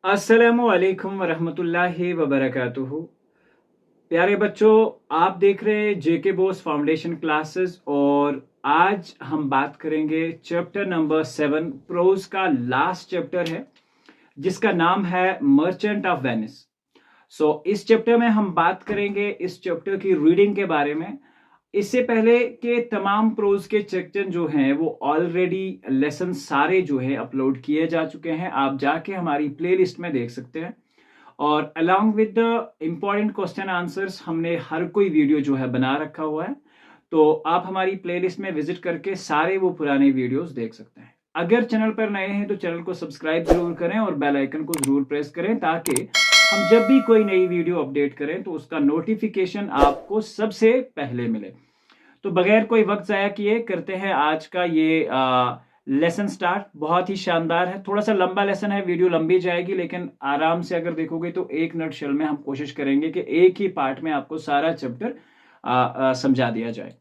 अस्सलामुअलैकुम वरहमतुल्लाहि वबरकातुहू। प्यारे बच्चों, आप देख रहे हैं जेके बोस फाउंडेशन क्लासेस और आज हम बात करेंगे चैप्टर नंबर 7, प्रोज का लास्ट चैप्टर है जिसका नाम है मर्चेंट ऑफ वेनिस। इस चैप्टर में हम बात करेंगे इस चैप्टर की रीडिंग के बारे में। इससे पहले के तमाम प्रोज के सेक्शन जो हैं वो ऑलरेडी लेसन सारे जो है अपलोड किए जा चुके हैं, आप जाके हमारी प्लेलिस्ट में देख सकते हैं। और along with the important question answers हमने हर कोई वीडियो जो है बना रखा हुआ है, तो आप हमारी प्लेलिस्ट में विजिट करके सारे वो पुराने वीडियोस देख सकते हैं। अगर चैनल पर नए हैं तो चैनल को सब्सक्राइब जरूर करें और बेल आइकन को जरूर प्रेस करें ताकि हम जब भी कोई नई वीडियो अपडेट करें तो उसका नोटिफिकेशन आपको सबसे पहले मिले। तो बगैर कोई वक्त जाया किए करते हैं आज का ये लेसन स्टार्ट। बहुत ही शानदार है, थोड़ा सा लंबा लेसन है, वीडियो लंबी जाएगी, लेकिन आराम से अगर देखोगे तो एक नटशेल में हम कोशिश करेंगे कि एक ही पार्ट में आपको सारा चैप्टर समझा दिया जाए।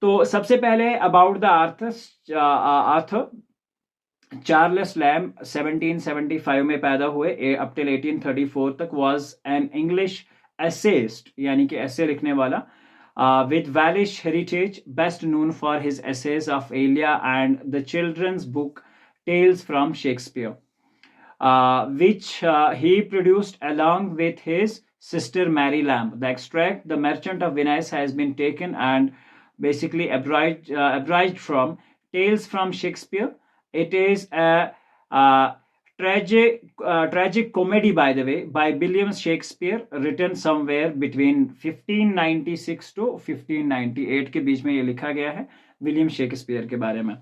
तो सबसे पहले about the Arthur Charles lamb 1775 में पैदा हुए, अप टिल 1834 तक वाज एन इंग्लिश एसेइस्ट, यानी कि ऐसे लिखने वाला, with Welsh heritage, best known for his essays of Elia and the children's book Tales from Shakespeare, which he produced along with his sister Mary Lamb. The extract, The Merchant of Venice, has been taken and basically abridged from Tales from Shakespeare. It is a tragic comedy, by the way, by William Shakespeare, written somewhere between 1596 to 1598 के बीच में ये लिखा गया है William Shakespeare के बारे में।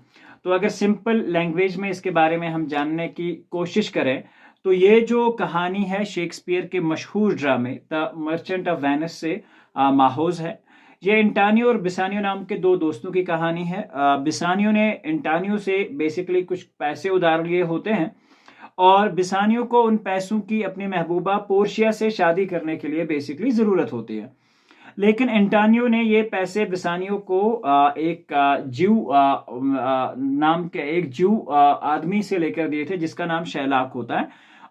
तो अगर सिंपल लैंग्वेज में इसके बारे में हम जानने की कोशिश करें तो ये जो कहानी है शेक्सपियर के मशहूर ड्रामे द मर्चेंट ऑफ वेनिस से माहौज है। ये इंटानियो और बिसानियो नाम के दो दोस्तों की कहानी है। बिसानियो ने इंटानियो से बेसिकली कुछ पैसे उधार लिए होते हैं और बिसानियो को उन पैसों की अपनी महबूबा पोर्शिया से शादी करने के लिए बेसिकली जरूरत होती है। लेकिन एंटानियो ने ये पैसे बिसानियो को एक जीव नाम के एक जीव आदमी से लेकर दिए थे जिसका नाम शैलाक होता है,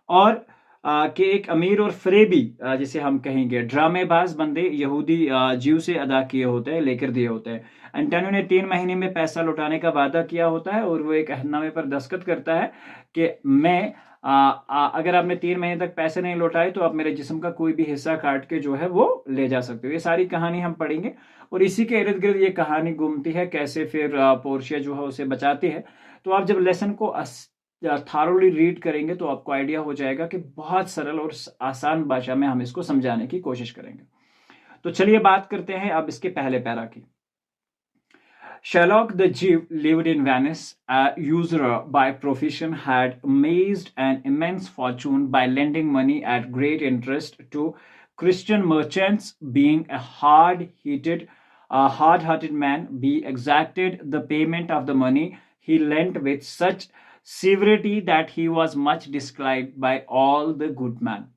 और कि एक अमीर और फरेबी जिसे हम कहेंगे ड्रामेबाज बंदे यहूदी जीव से अदा किए होते हैं, लेकर दिए होते हैं। एंटानियो ने 3 महीने में पैसा लौटाने का वादा किया होता है और वो एक अहदनामे पर दस्तखत करता है कि मैं अगर आपने 3 महीने तक पैसे नहीं लौटाए तो आप मेरे जिस्म का कोई भी हिस्सा काट के जो है वो ले जा सकते हो। ये सारी कहानी हम पढ़ेंगे और इसी के इर्द गिर्द ये कहानी घूमती है, कैसे फिर पोर्शिया जो है उसे बचाती है। तो आप जब लेसन को थारोली रीड करेंगे तो आपको आइडिया हो जाएगा कि बहुत सरल और आसान भाषा में हम इसको समझाने की कोशिश करेंगे। तो चलिए बात करते हैं अब इसके पहले पैरा की। Sherlock the Jew lived in Venice. A usurer by profession had amassed an immense fortune by lending money at great interest to Christian merchants. Being a hard-hearted man, he exacted the payment of the money he lent with such severity that he was much disliked by all the good men.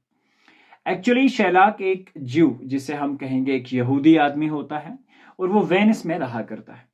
Actually shellac एक जीव, जिसे हम कहेंगे एक यहूदी आदमी होता है और वो वेनिस में रहा करता है।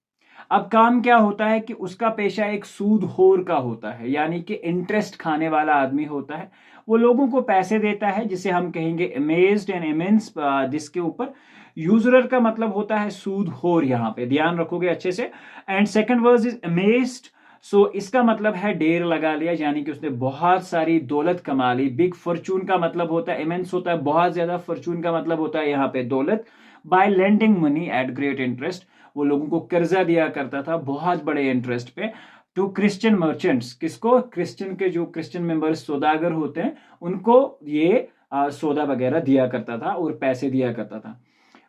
अब काम क्या होता है कि उसका पेशा एक सूदखोर का होता है, यानी कि इंटरेस्ट खाने वाला आदमी होता है। वो लोगों को पैसे देता है जिसे हम कहेंगे अमेज्ड एंड इमेंस, जिसके ऊपर यूजरर का मतलब होता है सूदखोर, यहाँ पे ध्यान रखोगे अच्छे से। And second word is amazed, so इसका मतलब है ढेर लगा लिया, यानी कि उसने बहुत सारी दौलत कमा ली। बिग फॉर्चून का मतलब होता है, इमेंस होता है बहुत ज्यादा, फॉर्चून का मतलब होता है यहाँ पे दौलत। By lending money at great interest, वो लोगों को कर्जा दिया करता था बहुत बड़े इंटरेस्ट पे। टू क्रिश्चियन मर्चेंट्स, किसको? क्रिश्चियन के जो क्रिश्चियन मेंबर्स सौदागर होते हैं उनको ये सौदा वगैरह दिया करता था और पैसे दिया करता था।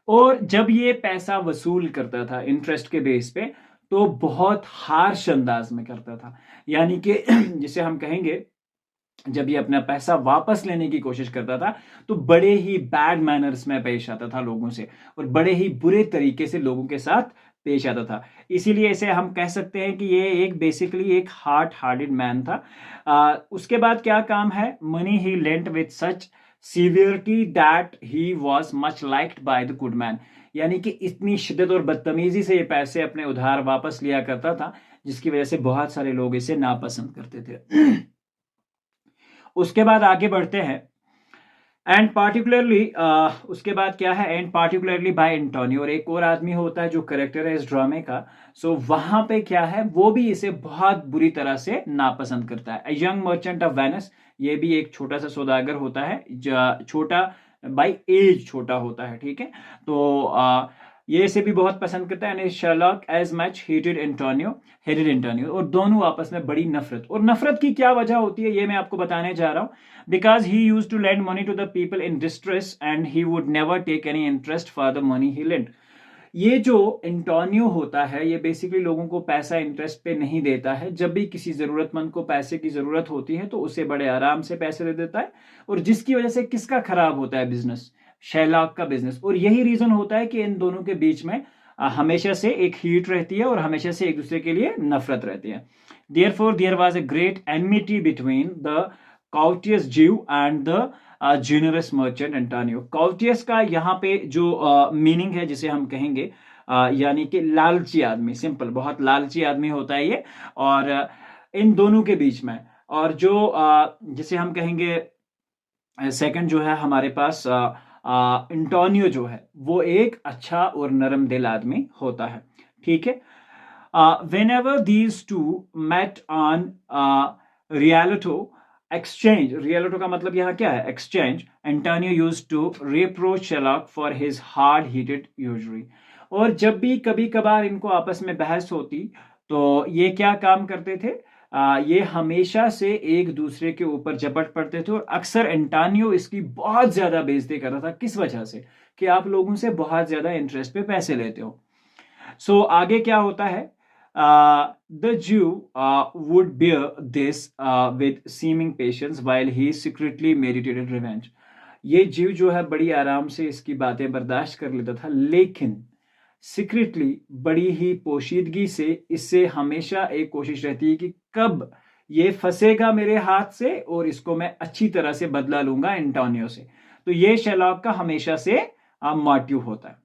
और जब ये पैसा वसूल करता था इंटरेस्ट के बेस पे तो बहुत हार्श अंदाज में करता था, यानी कि जिसे हम कहेंगे जब ये अपना पैसा वापस लेने की कोशिश करता था तो बड़े ही बैड मैनर्स में पेश आता था लोगों से और बड़े ही बुरे तरीके से लोगों के साथ पेश आता था। इसीलिए इसे हम कह सकते हैं कि ये एक बेसिकली एक हार्ड हार्टेड मैन था। उसके बाद क्या काम है? Money he lent with such severity that he was much liked by the good man, यानी कि इतनी शिद्दत और बदतमीजी से ये पैसे अपने उधार वापस लिया करता था जिसकी वजह से बहुत सारे लोग इसे नापसंद करते थे। उसके बाद आगे बढ़ते हैं। एंड पार्टिकुलरली उसके बाद क्या है, एंड पार्टिकुलरली बाय एंटोनियो, और एक और आदमी होता है जो करेक्टर है इस ड्रामे का। सो वहां पे क्या है, वो भी इसे बहुत बुरी तरह से नापसंद करता है। यंग मर्चेंट ऑफ वेनिस, ये भी एक छोटा सा सौदागर होता है, जो छोटा बाई एज छोटा होता है, ठीक है। तो ये इसे भी बहुत पसंद करता है। And Sherlock as much hated Antonio, और दोनों आपस में बड़ी नफरत, और नफरत की क्या वजह होती है ये मैं आपको बताने जा रहा हूं। Because he used to lend money to the people in distress and he would never take any interest for the money he lent। ये जो एंटोनियो होता है ये बेसिकली लोगों को पैसा इंटरेस्ट पे नहीं देता है। जब भी किसी जरूरतमंद को पैसे की जरूरत होती है तो उसे बड़े आराम से पैसे दे देता है, और जिसकी वजह से किसका खराब होता है बिजनेस, शैलाक का बिजनेस। और यही रीजन होता है कि इन दोनों के बीच में हमेशा से एक हीट रहती है और हमेशा से एक दूसरे के लिए नफरत रहती है। Therefore, there was a great enmity between the courteous Jew and the generous merchant Antonio। courteous का यहाँ पे जो मीनिंग है जिसे हम कहेंगे यानी कि लालची आदमी, सिंपल, बहुत लालची आदमी होता है ये। और इन दोनों के बीच में, और जो जिसे हम कहेंगे सेकंड जो है हमारे पास एंटोनियो जो है वो एक अच्छा और नरम दिल आदमी होता है, ठीक है। Whenever these two met on Rialto exchange, Rialto का मतलब यहाँ क्या है, exchange, Antonio used to reproach Sherlock for his hard-headed usury। और जब भी कभी कभार इनको आपस में बहस होती तो ये क्या काम करते थे, ये हमेशा से एक दूसरे के ऊपर झपट पड़ते थे, और अक्सर एंटानियो इसकी बहुत ज्यादा बेइज्जती करता था। किस वजह से, कि आप लोगों से बहुत ज्यादा इंटरेस्ट पे पैसे लेते हो। सो आगे क्या होता है, the Jew would bear this with seeming patience while he secretly meditated revenge। ये जीव जो है बड़ी आराम से इसकी बातें बर्दाश्त कर लेता था, लेकिन सीक्रेटली बड़ी ही पोशीदगी से इससे हमेशा एक कोशिश रहती है कि कब ये फंसेगा मेरे हाथ से और इसको मैं अच्छी तरह से बदला लूंगा एंटोनियो से। तो ये शेरलॉक का हमेशा से मोटिव होता है।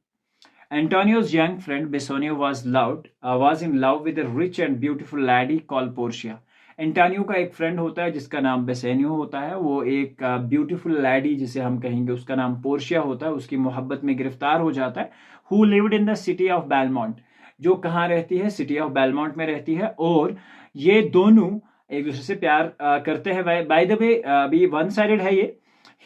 Antonio's young friend Bassanio was in love with a rich and beautiful lady called Portia। Antonio का एक फ्रेंड होता है जिसका नाम बेसेनियो होता है, वो एक ब्यूटीफुल लैडी जिसे हम कहेंगे उसका नाम पोर्शिया होता है, उसकी मोहब्बत में गिरफ्तार हो जाता है। Who lived in the city of Belmont, जो कहाँ रहती है, सिटी ऑफ बेलमोंट में रहती है। और ये दोनों एक दूसरे से प्यार करते हैं। बाय द वे अभी वन साइडेड है ये।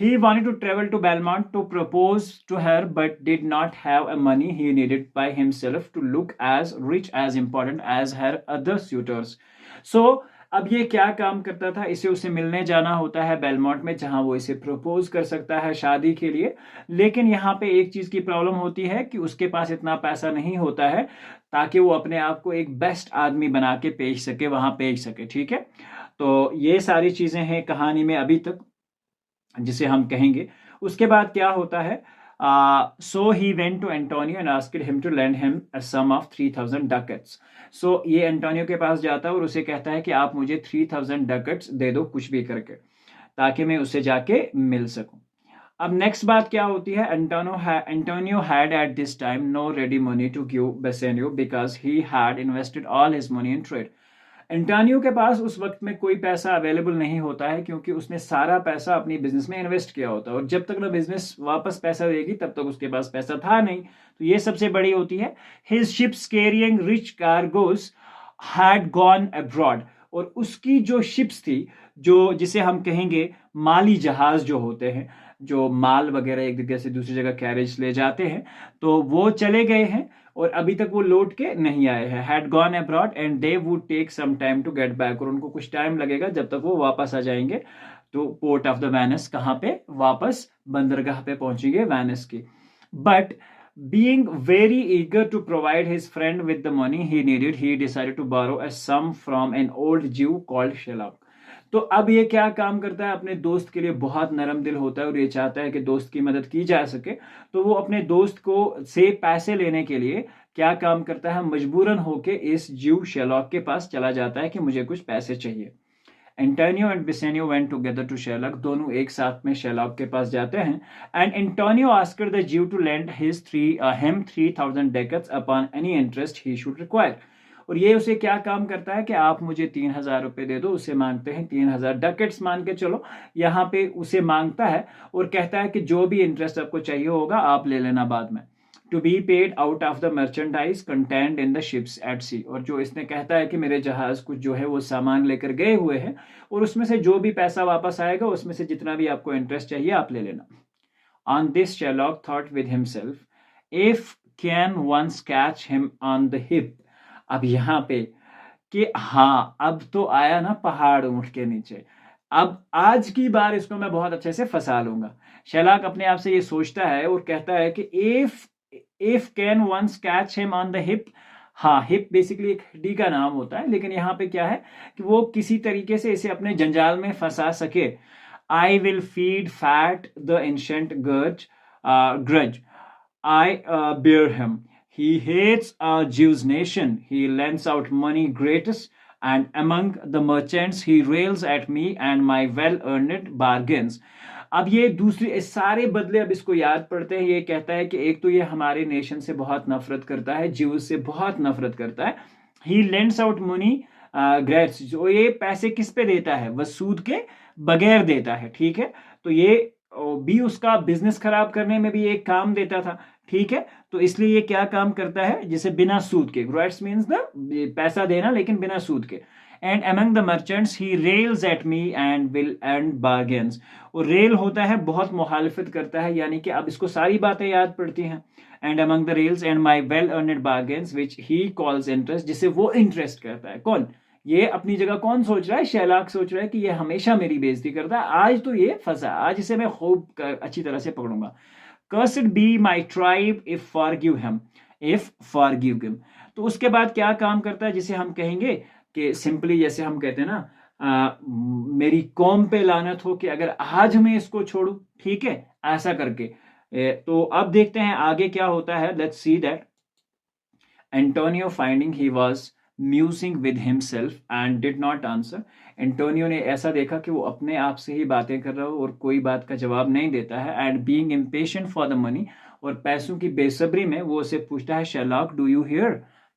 He wanted to travel to Belmont to propose to her but did not have a money he needed by himself to look as rich as important as her other suitors। So अब ये क्या काम करता था, इसे उसे मिलने जाना होता है बेलमोंट में जहां वो इसे प्रपोज कर सकता है शादी के लिए। लेकिन यहाँ पे एक चीज की प्रॉब्लम होती है कि उसके पास इतना पैसा नहीं होता है ताकि वो अपने आप को एक बेस्ट आदमी बना के पेश सके, वहां पेश सके, ठीक है। तो ये सारी चीजें हैं कहानी में अभी तक जिसे हम कहेंगे। उसके बाद क्या होता है, so he went to Antonio and asked him to lend him a sum of 3000 ducats. So ये एंटोनियो के पास जाता है और उसे कहता है कि आप मुझे 3000 डकट्स दे दो कुछ भी करके, ताकि मैं उससे जाके मिल सकूं। अब नेक्स्ट बात क्या होती है, Antonio had at this time no ready money to give Bassanio because he had invested all his money in trade. Antonio के पास उस वक्त में कोई पैसा अवेलेबल नहीं होता है क्योंकि उसने सारा पैसा अपनी बिजनेस में इन्वेस्ट किया होता है, और जब तक ना बिजनेस वापस पैसा देगी तब तक उसके पास पैसा था नहीं। तो ये सबसे बड़ी होती है। His ships carrying rich cargos had gone abroad, और उसकी जो शिप्स थी, जो जिसे हम कहेंगे माली जहाज जो होते हैं, जो माल वगैरह एक जगह से दूसरी जगह कैरेज ले जाते हैं, तो वो चले गए हैं और अभी तक वो लौट के नहीं आए हैं। Had gone abroad and they would take some time to get back, और उनको कुछ टाइम लगेगा जब तक वो वापस आ जाएंगे। तो पोर्ट ऑफ द वेनिस, कहाँ पे, वापस बंदरगाह पे पहुंचेंगे वेनिस की। But being very eager to provide his friend with the money he needed, he decided to borrow a sum from an old Jew called Shylock। तो अब ये क्या काम करता है, अपने दोस्त के लिए बहुत नरम दिल होता है और ये चाहता है कि दोस्त की मदद की जा सके। तो वो अपने दोस्त को से पैसे लेने के लिए क्या काम करता है, मजबूरन होके इस ज्यू शेलॉक के पास चला जाता है कि मुझे कुछ पैसे चाहिए। Antonio and Bassanio went together to Shylock, दोनों एक साथ में शेलॉक के पास जाते हैं। And Antonio asked the Jew to lend him 3000 ducats upon any interest he should require. और ये उसे क्या काम करता है कि आप मुझे 3,000 रुपये दे दो, उसे मांगते हैं 3,000 डकेट्स मान के चलो, यहाँ पे उसे मांगता है और कहता है कि जो भी इंटरेस्ट आपको चाहिए होगा आप ले लेना बाद में, to be paid out of the merchandise content in the ships at sea. और जो इसने कहता है कि मेरे जहाज कुछ जो है वो सामान लेकर गए हुए हैं और उसमें से जो भी पैसा वापस आएगा उसमें से जितना भी आपको इंटरेस्ट चाहिए आप ले लेना। On this Sherlock thought with himself, if can once catch him on the hip. अब यहाँ पे कि हाँ अब तो आया ना पहाड़ ऊंट के नीचे, अब आज की बार इसको मैं बहुत अच्छे से फंसा लूंगा। शेरलॉक अपने आप से ये सोचता है और कहता है कि if can once catch him on the hip. हाँ, हिप बेसिकली एक हड्डी का नाम होता है, लेकिन यहाँ पे क्या है कि वो किसी तरीके से इसे अपने जंजाल में फंसा सके। I will feed fat the ancient grudge I bear him. He hates Jew's nation. He lends out money greatest, and among the merchants he rails at me and my well-earned bargains. अब ये दूसरी सारे बदले अब इसको याद पड़ते हैं। ये कहता है कि एक तो ये हमारे नेशन से बहुत नफरत करता है, ज्यूज से बहुत नफरत करता है। ही लेंड्स आउट मनी ग्रेट्स, जो ये पैसे किस पे देता है, वह सूद के बगैर देता है, ठीक है। तो ये भी उसका बिजनेस खराब करने में भी एक काम देता था, ठीक है। तो इसलिए ये क्या काम करता है, जैसे बिना सूद के, ग्रेट्स मीन्स द पैसा देना लेकिन बिना सूद के। And among the merchants he rails at me and will and bargains. और रेल होता है बहुत मुखालिफत करता है, यानी कि अब इसको सारी बातें याद पड़ती हैं। And among the rails and my well earned bargains which he calls interest, जिसे वो इंटरेस्ट करता है। कौन? ये अपनी जगह कौन सोच रहा है? शेरलॉक सोच रहा है कि ये हमेशा मेरी बेइज्जती करता है, आज तो ये फंसा, आज इसे मैं खूब अच्छी तरह से पकड़ूंगा। Cursed be my tribe if forgive him। तो उसके बाद क्या काम करता है, जिसे हम कहेंगे कि सिंपली जैसे हम कहते हैं ना, मेरी कौम पे लानत हो कि अगर आज मैं इसको छोड़ू, ठीक है, ऐसा करके। तो अब देखते हैं आगे क्या होता है। Let's see that Antonio finding he was musing with himself and did not answer. Antonio ने ऐसा देखा कि वो अपने आप से ही बातें कर रहा हो और कोई बात का जवाब नहीं देता है। And being impatient for the money, और पैसों की बेसब्री में वो उसे पूछता है, शेरलॉक डू यू हियर,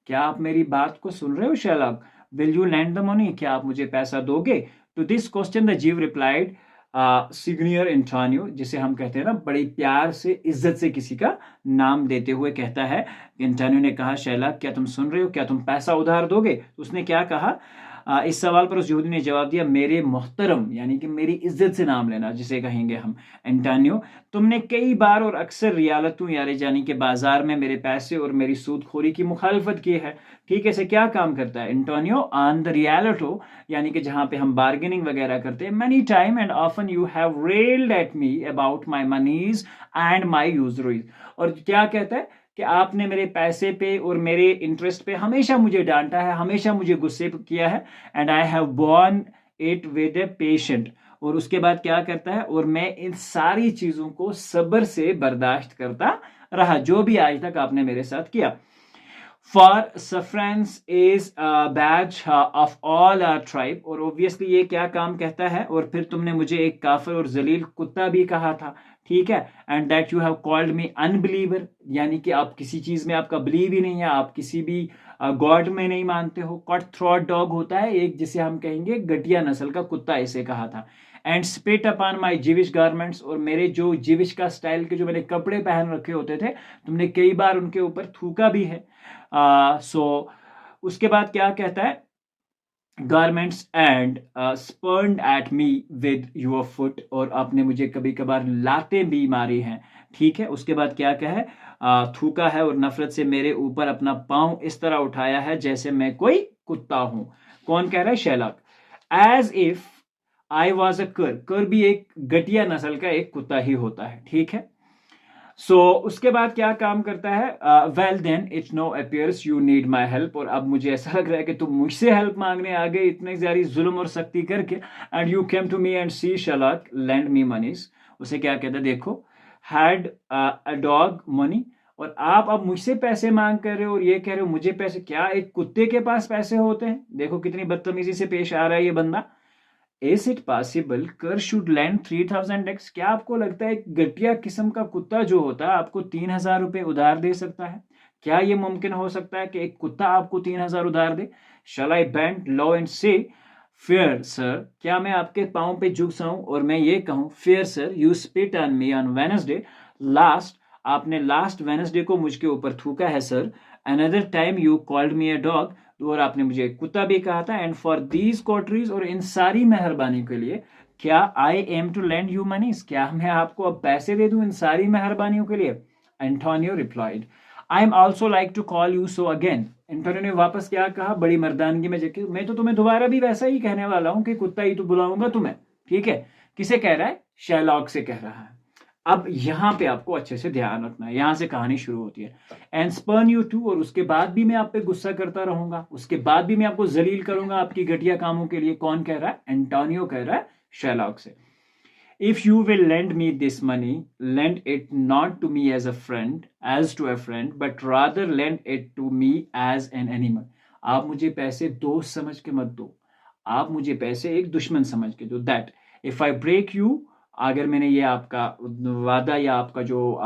क्या आप मेरी बात को सुन रहे हो Sherlock? Will you land the money, क्या आप मुझे पैसा दोगे? टू दिस क्वेश्चन द जीव रिप्लाइड सिग्नियर एंटोनियो, जिसे हम कहते हैं ना बड़ी प्यार से इज्जत से किसी का नाम देते हुए कहता है। एंटोनियो ने कहा, शेरलॉक क्या तुम सुन रहे हो, क्या तुम पैसा उधार दोगे? तो उसने क्या कहा, इस सवाल पर उस यहूदी ने जवाब दिया, मेरे मोहतरम, यानी कि मेरी इज्जत से नाम लेना, जिसे कहेंगे हम एंटोनियो, तुमने कई बार और अक्सर रियालतों यानी जानी के बाजार में मेरे पैसे और मेरी सूदखोरी की मुखालफत की है, ठीक है। इसे क्या काम करता है एंटोनियो? ऑन द रियालिटो, यानी कि जहां पे हम बार्गेनिंग वगैरह करते हैं। Many time and often you have railed at me about my moneys and my usuries. और क्या कहता है कि आपने मेरे पैसे पे और मेरे इंटरेस्ट पे हमेशा मुझे डांटा है, हमेशा मुझे गुस्से किया है। And I have born it with a patient. और उसके बाद क्या करता है, और मैं इन सारी चीजों को सब्र से बर्दाश्त करता रहा, जो भी आज तक आपने मेरे साथ किया। For sufferance is badge of all our tribe. और ऑब्वियसली ये क्या काम कहता है, और फिर तुमने मुझे एक काफिर और जलील कुत्ता भी कहा था, ठीक है। And that you have called me unbeliever, यानी कि आप किसी चीज में आपका बिलीव ही नहीं है, आप किसी भी गॉड में नहीं मानते हो। कट थ्रोट डॉग होता है एक, जिसे हम कहेंगे घटिया नस्ल का कुत्ता, इसे कहा था। And spit upon my Jewish garments, और मेरे जो जिविश का स्टाइल के जो मैंने कपड़े पहन रखे होते थे, तुमने कई बार उनके ऊपर थूका भी है। उसके बाद क्या कहता है, garments and spurned at me with your foot, और आपने मुझे कभी कभार लाते भी मारी हैं, ठीक है। उसके बाद क्या कहे, थूका है और नफरत से मेरे ऊपर अपना पांव इस तरह उठाया है जैसे मैं कोई कुत्ता हूं। कौन कह रहा है? Sherlock. As if I was a कर भी एक घटिया नस्ल का एक कुत्ता ही होता है, ठीक है। उसके बाद क्या काम करता है, well then it no appears you need my help. और अब मुझे ऐसा लग रहा है कि तुम मुझसे हेल्प मांगने आ गए इतनी सारी जुल्म और सख्ती करके। And you came to me and see Sherlock lend me moneys. उसे क्या कहता है, देखो, हैड अ डॉग मनी, और आप अब मुझसे पैसे मांग कर रहे हो और ये कह रहे हो मुझे पैसे, क्या एक कुत्ते के पास पैसे होते हैं? देखो कितनी बदतमीजी से पेश आ रहा है ये बंदा। इज इट पॉसिबल कर शुड लैंड 3,000 एक्स? क्या आपको लगता है एक घटिया किस्म का कुत्ता जो होता है आपको 3,000 रुपए उधार दे सकता है? क्या ये मुमकिन हो सकता है कि एक कुत्ता आपको 3,000 उधार दे? शैल आई बेंड लो एंड से, फेयर सर, क्या मैं आपके पाँव पे झुक जाऊं और मैं ये कहूं, fair sir, you spit on me on Wednesday last, आपने लास्ट वेनसडे को मुझके ऊपर थूका है sir. Another time you called me a dog, और आपने मुझे कुत्ता भी कहा था। एंड फॉर दीज कॉटरीज, और इन सारी मेहरबानी के लिए, क्या I am to lend you money, क्या मैं आपको अब पैसे दे दूं इन सारी मेहरबानियों के लिए? Antonio replied, I am also like to call you so again. Antonio ने वापस क्या कहा, बड़ी मर्दानगी में जबकि मैं तो तुम्हें दोबारा भी वैसा ही कहने वाला हूं कि कुत्ता ही तो बुलाऊंगा तुम्हें, ठीक है। किसे कह रहा है? शेरलॉक से कह रहा है। अब यहां पे आपको अच्छे से ध्यान रखना है, यहां से कहानी शुरू होती है। एंड स्पर्न यू टू, और उसके बाद भी मैं आप पे गुस्सा करता रहूंगा, उसके बाद भी मैं आपको जलील करूंगा आपकी घटिया कामों के लिए। कौन कह रहा है? एंटोनियो कह रहा है शेरलॉक से। If you will lend me this money, lend it not to me as a friend, as to a friend, but rather lend it to me as an animal. आप मुझे पैसे दोस्त समझ के मत दो, आप मुझे पैसे एक दुश्मन समझ के दो। That if I break you, अगर मैंने ये आपका वादा या आपका जो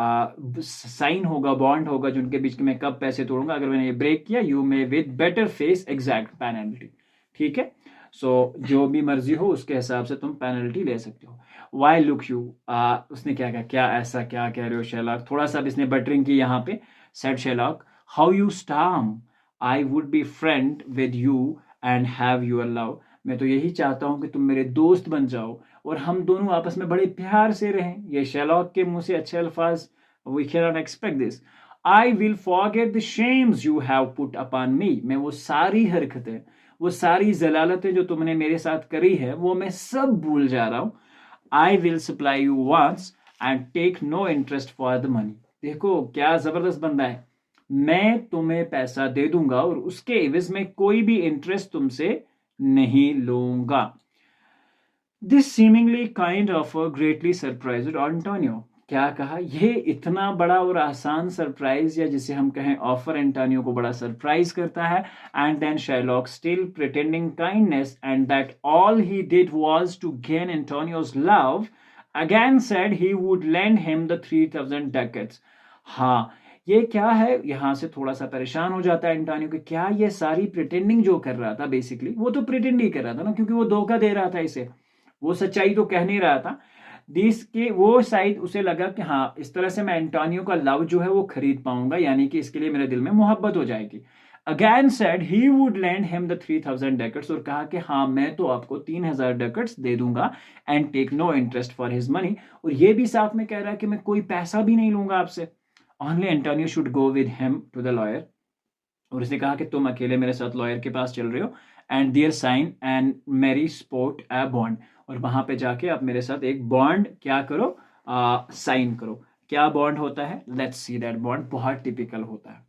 साइन होगा, बॉन्ड होगा जो उनके बीच में, मैं कब पैसे तोड़ूंगा, अगर मैंने ये ब्रेक किया, you may with better face exact penalty, ठीक है। सो जो भी मर्जी हो उसके हिसाब से तुम पेनल्टी ले सकते हो। वाई लुक यू, उसने क्या कहा, क्या ऐसा क्या कह रहे हो शेरलॉक, थोड़ा सा अब इसने बटरिंग की यहाँ पे। Said Sherlock, how you storm, I would be friend with you and have your love, मैं तो यही चाहता हूं कि तुम मेरे दोस्त बन जाओ और हम दोनों आपस में बड़े प्यार से रहें। ये शेरलॉक के मुंह से अच्छे अल्फाज, we can not expect this. I will forget the shames you have put upon me, मैं वो सारी हरकतें, वो सारी जलालतें जो तुमने मेरे साथ करी है, वो मैं सब भूल जा रहा हूं। I will supply you once and take no interest for the money. देखो क्या जबरदस्त बंदा है, मैं तुम्हें पैसा दे दूंगा और उसके एवज में कोई भी इंटरेस्ट तुमसे नहीं लूंगा। This seemingly kind of greatly surprised Antonio, क्या कहा, ये इतना बड़ा और आसान सरप्राइज, या जिसे हम कहें ऑफर, एंटोनियो को बड़ा सरप्राइज करता है। And then Sherlock, still pretending kindness and that all he did was to gain Antonio's love, again said he would lend him the 3,000 ducats. हाँ, ये क्या है, यहां से थोड़ा सा परेशान हो जाता है एंटोनियो कि क्या ये सारी प्रिटेंडिंग जो कर रहा था, बेसिकली वो तो प्रिटेंड ही कर रहा था ना, क्योंकि वो धोखा दे रहा था इसे, वो सच्चाई तो कह नहीं रहा था। दिस के वो शायद उसे लगा कि हाँ, इस तरह से मैं एंटोनियो का लव जो है वो खरीद पाऊंगा, यानी कि इसके लिए मेरे दिल में मोहब्बत हो जाएगी। Again said he would land him the 3,000 dacoits, और कहा कि हाँ, मैं तो आपको 3,000 डकेट्स दे दूंगा, and take no interest for his money, और ये भी साथ में कह रहा है कि मैं कोई पैसा भी नहीं लूंगा आपसे। Only Antonio should go with him to the lawyer, और उसने कहा कि तुम अकेले मेरे साथ लॉयर के पास चल रहे हो, and there sign and merry sport a bond, और वहां पे जाके आप मेरे साथ एक बॉन्ड क्या करो, साइन करो। क्या बॉन्ड होता है? लेट्स सी दैट बॉन्ड, बहुत टिपिकल होता है।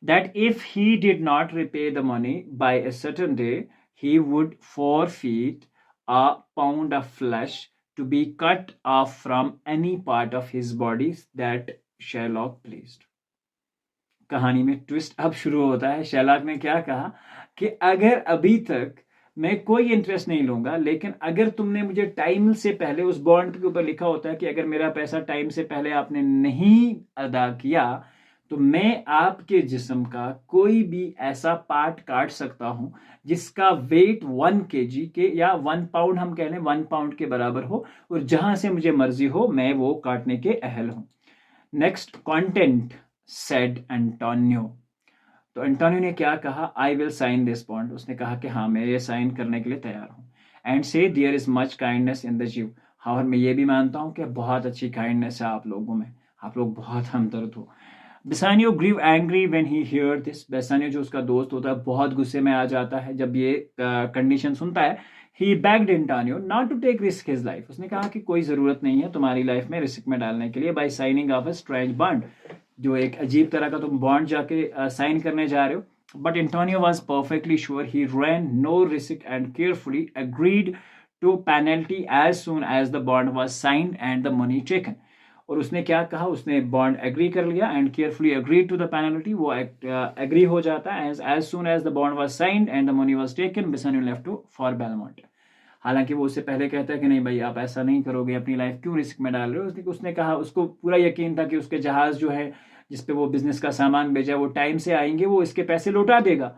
That if he did not repay the money by a certain day, he would forfeit a pound of flesh to be cut off from any part of his body that Sherlock pleased. कहानी में twist अब शुरू होता है। Sherlock ने क्या कहा कि अगर अभी तक मैं कोई इंटरेस्ट नहीं लूंगा, लेकिन अगर तुमने मुझे टाइम से पहले, उस बॉन्ड के ऊपर लिखा होता है कि अगर मेरा पैसा टाइम से पहले आपने नहीं अदा किया, तो मैं आपके जिस्म का कोई भी ऐसा पार्ट काट सकता हूं जिसका वेट 1 kg के या 1 पाउंड, हम कह लें 1 पाउंड के बराबर हो, और जहां से मुझे मर्जी हो मैं वो काटने के अहल हूं। नेक्स्ट, कंटेंट सेड एंटोनियो, तो एंटोनियो ने क्या कहा, I will sign this bond, उसने कहा कि हाँ, मैं ये साइन करने के लिए तैयार हूं। And say there is much kindness in the Jew, हाँ, और मैं ये भी मानता हूं कि बहुत अच्छी काइंडनेस है आप लोगों में, आप लोग बहुत हमदर्द हो। Bassanio grew angry when he hear this, Bassanio जो उसका दोस्त होता है बहुत गुस्से में आ जाता है जब ये कंडीशन सुनता है। He begged Antonio not to take risk his life, उसने कहा कि कोई जरूरत नहीं है तुम्हारी लाइफ में रिस्क में डालने के लिए, by signing of a strange bond, जो एक अजीब तरह का तुम बॉन्ड जाके साइन करने जा रहे हो। But Antonio was perfectly sure he ran no risk and carefully agreed to penalty as soon as the bond was signed and the money taken, और उसने क्या कहा, उसने बॉन्ड एग्री कर लिया and carefully agree to the penalty, वो agree हो जाता है as soon as the bond was signed and the money was taken, Bassanio left to for Belmont. हालांकि वो उससे पहले कहता है कि नहीं भाई, आप ऐसा नहीं करोगे, अपनी लाइफ क्यों रिस्क में डाल रहे हो। उसने कहा, उसको पूरा यकीन था कि उसके जहाज जो है जिसपे वो बिजनेस का सामान भेजा, वो टाइम से आएंगे, वो इसके पैसे लौटा देगा।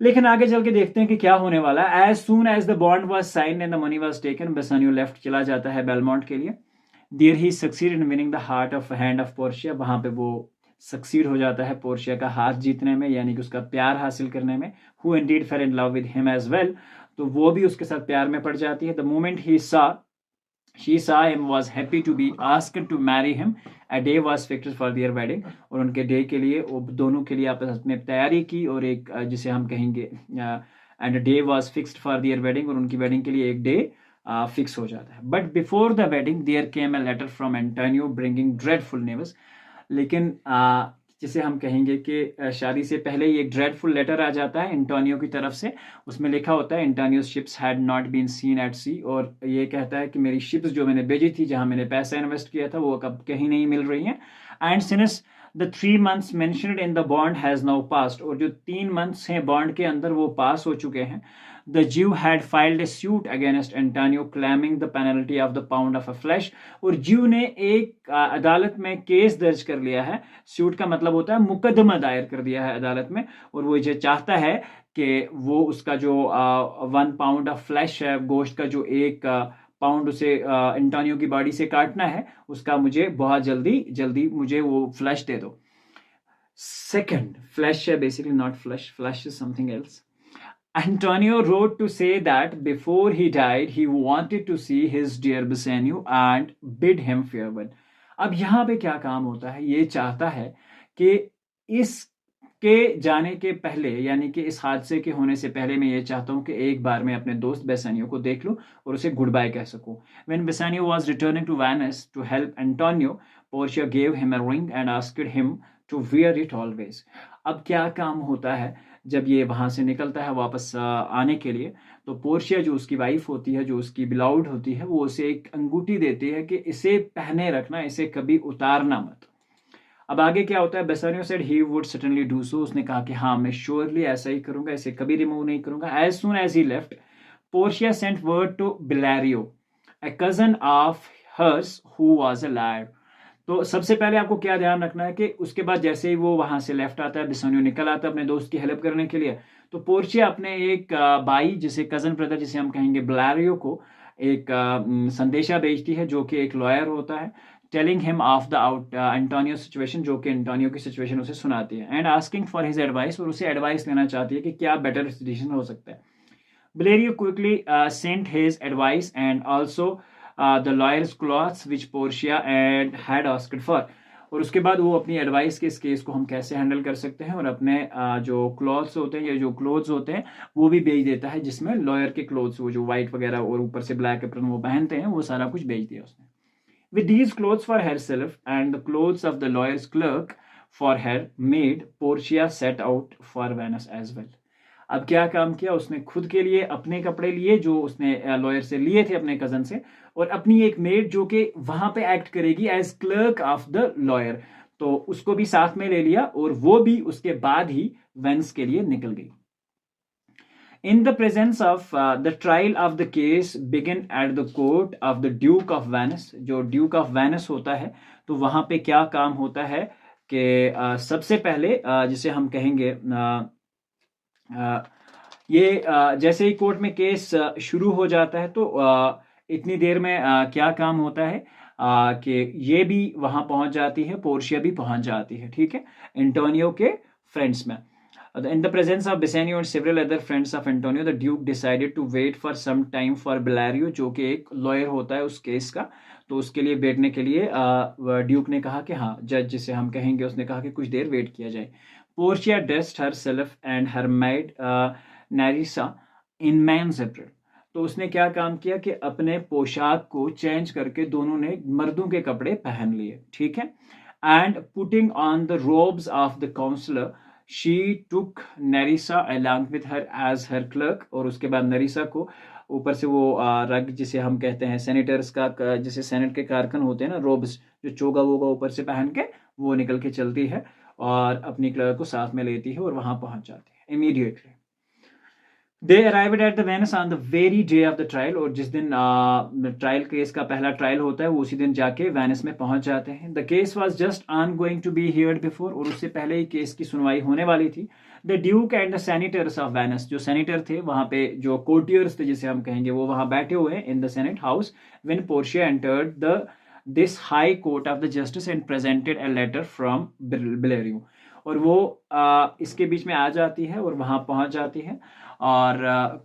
लेकिन आगे चल के देखते हैं कि क्या होने वाला है। As soon as the bond was sign and the money was taken, Bassanio left, चला जाता है बेलमोंट के लिए। There he succeed in winning the heart of hand of Portia, वहां पे वो सक्सीड हो जाता है पोर्शिया का हाथ जीतने में, यानी कि उसका प्यार हासिल करने में। Who indeed fell in love with him as well, तो वो भी उसके साथ प्यार में पड़ जाती है। द मोमेंट ही सा she saw him was happy to be asked to marry him. A day was fixed for their wedding, और उनके डे के लिए वो दोनों के लिए आपस में तैयारी की, और एक जिसे हम कहेंगे and day was fixed for their wedding, और उनकी वेडिंग के लिए एक डे फिक्स हो जाता है। But before the wedding there came a letter from Antonio bringing dreadful news, लेकिन जिसे हम कहेंगे कि शादी से ही एक ड्रेडफुल लेटर आ जाता है एंटोनियो की तरफ से। उसमें लिखा होता है Antonio's ships had not been seen at sea, और ये कहता है कि मेरी शिप्स जो मैंने भेजी थी, जहां मैंने पैसा इन्वेस्ट किया था, वो अब कहीं नहीं मिल रही हैं। And since the 3 months mentioned in the bond has now passed, और जो 3 months हैं बॉन्ड के अंदर वो पास हो चुके हैं। The Jew had filed a suit against Antonio claiming the penalty of the pound of a flesh, और ज्यू ने एक अदालत में केस दर्ज कर लिया है। सूट का मतलब होता है मुकदमा दायर कर दिया है अदालत में, और वो ये चाहता है कि वो उसका जो 1 pound ऑफ फ्लैश है, गोश्त का जो 1 पाउंड उसे एंटोनियो की बॉडी से काटना है, उसका मुझे बहुत जल्दी मुझे वो फ्लैश दे दो। सेकंड, फ्लैश है basically, not flash, flash is something else. Antonio wrote to say that before he died, he wanted to see his dear Bassanio and bid him farewell. अब यहाँ पे क्या काम होता है, ये चाहता है कि इसके जाने के पहले, यानी कि इस हादसे के होने से पहले, मैं ये चाहता हूँ कि एक बार मैं अपने दोस्त बेसानियो को देख लूँ और उसे गुड बाय कह सकूँ। When Bassanio was returning to Venice to help Antonio, Portia gave him a ring and asked him to wear it always. अब क्या काम होता है, जब ये वहां से निकलता है वापस आने के लिए, तो पोर्शिया जो उसकी वाइफ होती है, जो उसकी बिलाउड होती है, वो उसे एक अंगूठी देती है कि इसे पहने रखना, इसे कभी उतारना मत। अब आगे क्या होता है, Bassanio said he would certainly do so, उसने कहा कि हाँ मैं श्योरली ऐसा ही करूंगा, इसे कभी रिमूव नहीं करूंगा। As soon as he left, Portia sent word to Bellario, a cousin of hers who was alive. तो सबसे पहले आपको क्या ध्यान रखना है कि उसके बाद जैसे ही वो वहां से लेफ्ट आता है, बेसानियो निकल आता है अपने दोस्त की हेल्प करने के लिए, तो पोर्शिया अपने एक भाई, जिसे कजन ब्रदर जिसे हम कहेंगे ब्लारियो को, एक संदेशा भेजती है, जो कि एक लॉयर होता है, telling him of the Antonio situation, जो कि एंटोनियो की सिचुएशन उसे सुनाती है, and asking for his advice, और उसे एडवाइस लेना चाहती है कि क्या बेटर डिसीजन हो सकता है। Valerio quickly sent his advice and also the lawyer's clothes which Portia and had asked for. और उसके बाद वो अपनी एडवाइस के इस केस को हम कैसे हैंडल कर सकते हैं, और अपने जो क्लॉथ्स होते हैं या जो क्लोथ्स होते हैं वो भी भेज देता है, जिसमें लॉयर के क्लोथ्स, वो जो व्हाइट वगैरह और ऊपर से ब्लैक एप्रन वो पहनते हैं, वो सारा कुछ भेज दिया उसने। With these clothes for herself and the clothes of the lawyer's clerk for her maid, Portia set out for Venice as well. अब क्या काम किया उसने, खुद के लिए अपने कपड़े लिए जो उसने लॉयर से लिए थे अपने कजन से, और अपनी एक मेड जो कि वहां पे एक्ट करेगी as clerk of the lawyer, तो उसको भी साथ में ले लिया, और वो भी उसके बाद ही वेनिस के लिए निकल गई। In the presence of the trial of the case begin at the court of the Duke of Venice, जो Duke of Venice होता है, तो वहां पे क्या काम होता है कि सबसे पहले जिसे हम कहेंगे ये जैसे ही कोर्ट में केस शुरू हो जाता है, तो इतनी देर में क्या काम होता है कि ये भी वहां पहुंच जाती है, पोर्शिया भी पहुंच जाती है, ठीक है, एंटोनियो के फ्रेंड्स में। In the presence of Bassanio and several other friends of Antonio, the Duke decided to wait for some time for Bellario, जो कि एक लॉयर होता है उस केस का, तो उसके लिए बैठने के लिए ड्यूक ने कहा कि हाँ, जज जिसे हम कहेंगे, उसने कहा कि कुछ देर वेट किया जाए। Portia dressed herself and her maid Nerissa in men's apparel. तो उसने क्या काम किया कि अपने पोशाक को चेंज करके दोनों ने मर्दों के कपड़े पहन लिए, ठीक है। And putting on the robes of the counsellor, she took Nerissa along with her as her clerk, और उसके बाद नेरिसा को ऊपर से वो रग जिसे हम कहते हैं सेनेटर्स का, जैसे सेनेट के कारकन होते हैं ना, रोब्स, जो चोगा वोगा ऊपर से पहन के वो निकल के चलती है, और अपनी क्लर्क को साथ में लेती है और वहां पहुंच जाती है immediately. They arrived at the Venice on the very day of the trial, और जिस दिन ट्रायल केस का पहला ट्रायल होता है वो उसी दिन जाके वेनिस में पहुंच जाते हैं. The case was just on going to be heard before, और उससे पहले ही केस की सुनवाई होने वाली थी. The Duke and the senators of Venice, जो सेनेटर थे वहां पे, जो कोर्टियर्स थे जिसे हम कहेंगे, वो वहां बैठे हुए हैं in the senate house when Portia entered the this high court of the justice and presented a letter from Bellario. और वो इसके बीच में आ जाती है और वहां पहुंच जाती है, और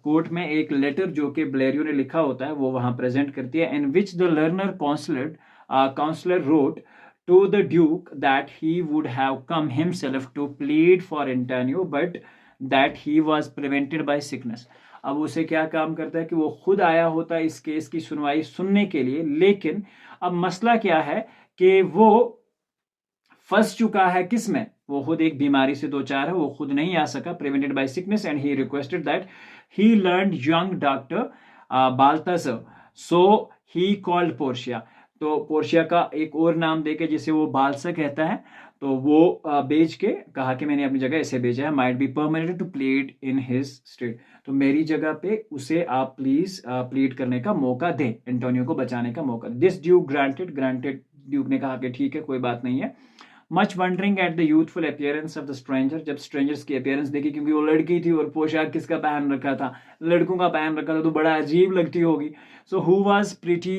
कोर्ट में एक लेटर जो कि ब्लेरियो ने लिखा होता है वो वहां प्रेजेंट करती है, in which the learner counsellor wrote to the duke that he would have come himself to plead for Antonio but that he was prevented by sickness. अब उसे क्या काम करता है कि वो खुद आया होता है इस केस की सुनवाई सुनने के लिए, लेकिन अब मसला क्या है कि वो फंस चुका है किस में, वो खुद एक बीमारी से दो चार है, वो खुद नहीं आ सका, prevented by sickness, and he requested that he learn young doctor Balthasar, so he called Portia. तो पोर्शिया का एक और नाम देके जिसे वो बालसा कहता है, तो वो भेज के कहा कि मैंने अपनी जगह इसे भेजा है, might be permitted to plead in his state, तो मेरी जगह पे उसे आप प्लीज प्लीड करने का मौका दें, एंटोनियो को बचाने का मौका. दिस ड्यूक ग्रांटेड, ड्यूक ने कहा कि ठीक है कोई बात नहीं है. Much wondering at the youthful appearance of the stranger, जब स्ट्रेंजर्स की अपियरेंस देखी, क्योंकि वो लड़की थी और पोशाक किसका पहन रखा था, लड़कों का पहन रखा था, तो बड़ा अजीब लगती होगी. सो हु वाज प्रीटी,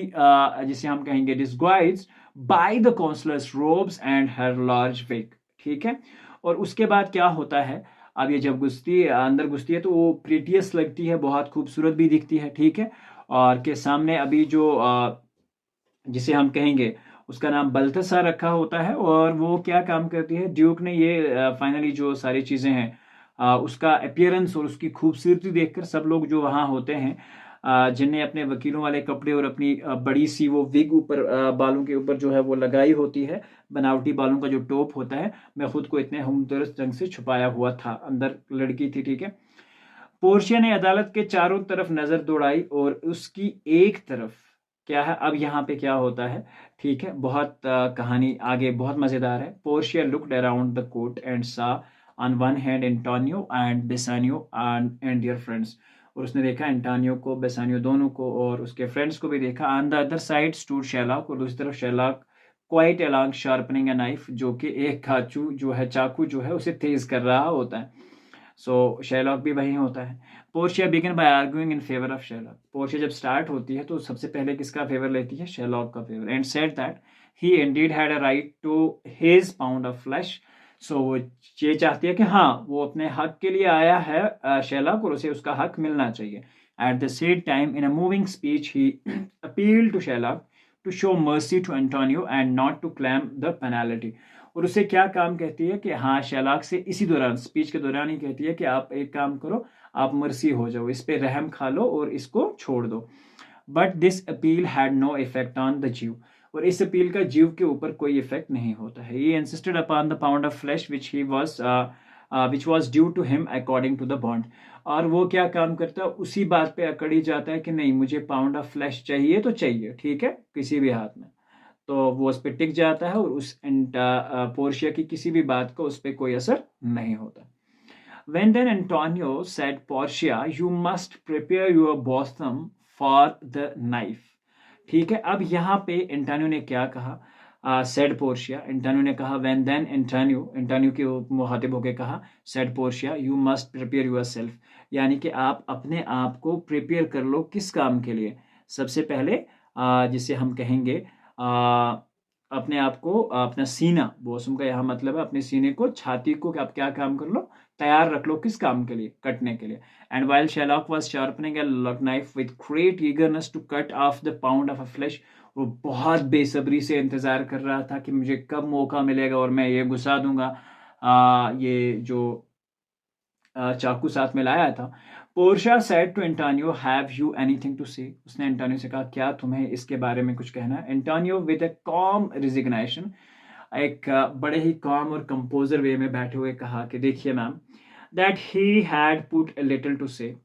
जिसे हम कहेंगे disguised by the counsellor's robes and her large wig. ठीक है, और उसके बाद क्या होता है, अब ये जब अंदर घुसती है तो वो प्रीटियस लगती है, बहुत खूबसूरत भी दिखती है. ठीक है, और के सामने अभी जो जिसे हम कहेंगे उसका नाम बल्थसा रखा होता है, और वो क्या काम करती है, ड्यूक ने ये फाइनली जो सारी चीज़ें हैं उसका अपियरेंस और उसकी खूबसूरती देखकर सब लोग जो वहाँ होते हैं, जिनने अपने वकीलों वाले कपड़े और अपनी बड़ी सी वो विग ऊपर बालों के ऊपर जो है वो लगाई होती है, बनावटी बालों का जो टोप होता है, मैं खुद को इतने हमदर्द ढंग से छुपाया हुआ था, अंदर लड़की थी. ठीक है, पोर्शिया ने अदालत के चारों तरफ नजर दौड़ाई और उसकी एक तरफ क्या है, अब यहाँ पे क्या होता है. ठीक है, बहुत कहानी आगे बहुत मजेदार है. Portia looked around the court and saw on one hand Antonio and Bassanio and their friends, और उसने देखा एंटोनियो को, बेसानियो दोनों को, और उसके फ्रेंड्स को भी देखा. On the other side stood Sherlock, और दूसरी तरफ Sherlock quite along sharpening a knife, जो कि एक खाचू जो है, चाकू जो है, उसे तेज कर रहा होता है. सो शेरलॉक भी वही होता है. Portia begin by arguing in favour of Sherlock, Portia जब स्टार्ट होती है तो सबसे पहले किसका फेवर लेती है, शेरलॉक का favour, and said that he indeed had a right to his pound of flesh. So वो ये चाहती है कि हाँ वो अपने हक के लिए आया है शेरलॉक, और उसे उसका हक मिलना चाहिए. At the same time in a moving speech he appeal to Sherlock to show mercy to Antonio and not to claim the penalty. और उसे क्या काम कहती है कि हाँ, शेरलॉक से इसी दौरान, स्पीच के दौरान ही कहती है कि आप एक काम करो, आप मर्सी हो जाओ, इस पे रहम खा लो और इसको छोड़ दो. But this appeal had no effect on the Jew, और इस अपील का जीव के ऊपर कोई इफेक्ट नहीं होता है. He insisted upon the pound of flesh which was due to him according to the bond. और वो क्या काम करता है, उसी बात पे अकड़ ही जाता है कि नहीं, मुझे पाउंड ऑफ फ्लैश चाहिए तो चाहिए, ठीक है, किसी भी हाथ में. तो वो उस पर टिक जाता है और उस पोर्शिया की किसी भी बात का उस पर कोई असर नहीं होता. When then Antonio said, Portia, you must prepare your bosom for the knife. ठीक है, अब यहाँ पे एंटोनियो ने क्या कहा, सेड पोर्शिया, एंटोनियो ने कहा, when then एंटोनियो के मुखातिब होकर कहा, said Portia, you must prepare yourself, यानी कि आप अपने आप को प्रिपेयर कर लो, किस काम के लिए, सबसे पहले जिसे हम कहेंगे अपने आप को, अपना सीना, बोसम का यहाँ मतलब है अपने सीने को, छाती को आप क्या काम कर लो, तैयार रख लो, किस काम के लिए, कटने के लिए. And while Sherlock was sharpening a knife with great eagerness to cut off the pound of a flesh, वो बहुत बेसब्री से इंतजार कर रहा था कि मुझे कब मौका मिलेगा और मैं ये घुसा दूंगा ये जो चाकू साथ में लाया था. Portia said to Antonio, have you anything to say, उसने एंटोनियो से कहा, क्या तुम्हें इसके बारे में कुछ कहना है. Antonio with a com resignation, एक बड़े ही कॉम और कंपोजर वे में बैठे हुए कहा कि देखिए ma'am, that he had put a little to say,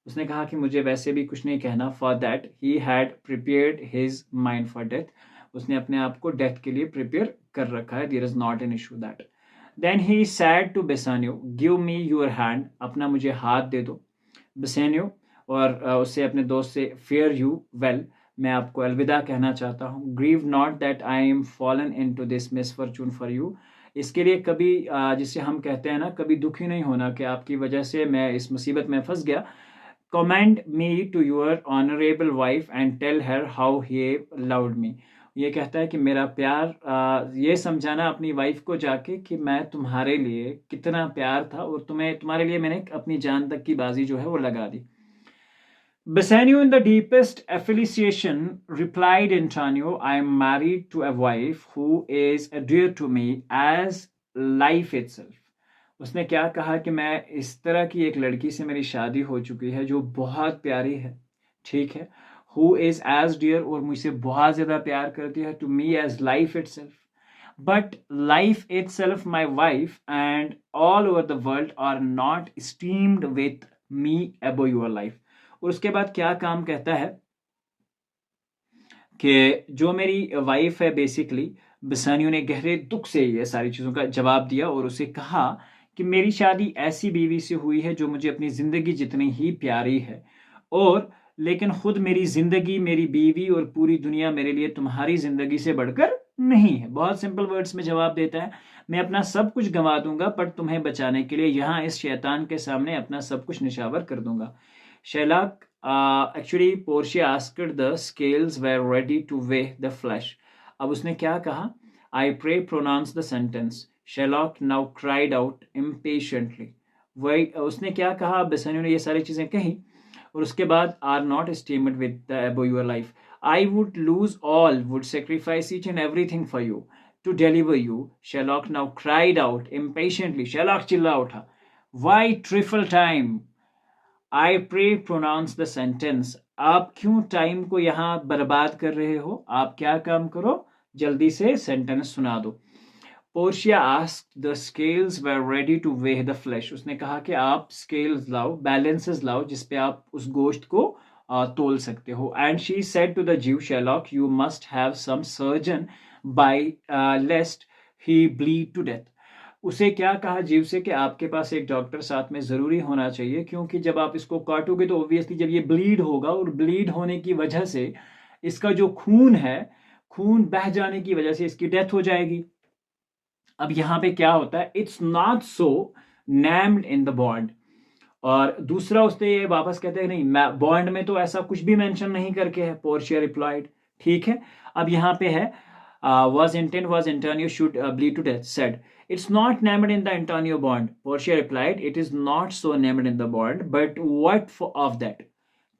उसने कहा कि मुझे वैसे भी कुछ नहीं कहना. For that he had prepared his mind for death, उसने अपने आप को डेथ के लिए प्रिपेयर कर रखा है. There is not an issue that. Then he said to Bassanio, give me your hand, अपना मुझे हाथ दे दो. बेसेनियो, और उससे अपने दोस्त से फेयर यू वेल, मैं आपको अलविदा कहना चाहता हूँ। Grieve not that I am fallen into this misfortune for you. इसके लिए कभी जिसे हम कहते हैं ना, कभी दुखी नहीं होना कि आपकी वजह से मैं इस मुसीबत में फंस गया। Commend me to your honourable wife and tell her how he loved me. ये कहता है कि मेरा प्यार, ये समझाना अपनी वाइफ को जाके कि मैं तुम्हारे लिए कितना प्यार था और तुम्हारे लिए मैंने अपनी जान तक की बाजी जो है वो लगा दी। Bassanio, in the deepest affiliation, replied Antonio, I am married to a wife who is dear to me as life itself. उसने क्या कहा कि मैं इस तरह की एक लड़की से मेरी शादी हो चुकी है जो बहुत प्यारी है, ठीक है, who is as dear, और मुझसे बहुत ज़्यादा प्यार करती है, to me as life itself. But life itself, my wife, and all over the world are not esteemed with me above your life. और उसके बाद क्या काम कहता है कि जो मेरी वाइफ है, बेसिकली बसानियो ने गहरे दुख से ये सारी चीज़ों का जवाब दिया और उसे कहा कि मेरी शादी ऐसी बीवी से हुई है जो मुझे अपनी ज़िंदगी जितनी ही प्यारी है, और लेकिन खुद मेरी ज़िंदगी, मेरी बीवी और पूरी दुनिया मेरे लिए तुम्हारी ज़िंदगी से बढ़कर नहीं है। बहुत सिंपल वर्ड्स में जवाब देता है, मैं अपना सब कुछ गंवा दूंगा पर तुम्हें बचाने के लिए यहाँ इस शैतान के सामने अपना सब कुछ निशावर कर दूंगा। Shylock, actually Portia asked the scales were ready to weigh the flesh. अब उसने क्या कहा? I pray pronounce the sentence. Shylock now cried out impatiently. वही उसने क्या कहा? बेसानियो ने ये सारी चीजें कही और उसके बाद are not esteemed with the above your life. I would lose all, would sacrifice each and everything for you to deliver you. Shylock now cried out impatiently. Shylock चिल्ला उठा. Why trifle time? I pray pronounce the sentence. आप क्यों time को यहाँ बर्बाद कर रहे हो? आप क्या काम करो, जल्दी से सेंटेंस सुना दो। Portia asked the scales were ready to weigh the flesh. उसने कहा कि आप स्केल्स लाओ, बैलेंसेस लाओ जिसपे आप उस गोश्त को तोल सकते हो। And she said to the Jew Shylock, you must have some surgeon by lest he bleed to death. उसे क्या कहा जीव से कि आपके पास एक डॉक्टर साथ में ज़रूरी होना चाहिए, क्योंकि जब आप इसको काटोगे तो ऑब्वियसली जब ये ब्लीड होगा और ब्लीड होने की वजह से इसका जो खून है, खून बह जाने की वजह से इसकी डेथ हो जाएगी। अब यहाँ पे क्या होता है, it's not so named in the bond. और दूसरा उसने ये वापस कहते हैं नहीं, बॉन्ड में तो ऐसा कुछ भी मेंशन नहीं करके है। पोर्शिया रिप्लाइड, ठीक है। अब यहाँ पे है was Antonio should bleed to death, said it's not named in the Antonio bond. Portia replied, it is not so named in the bond, but what of that?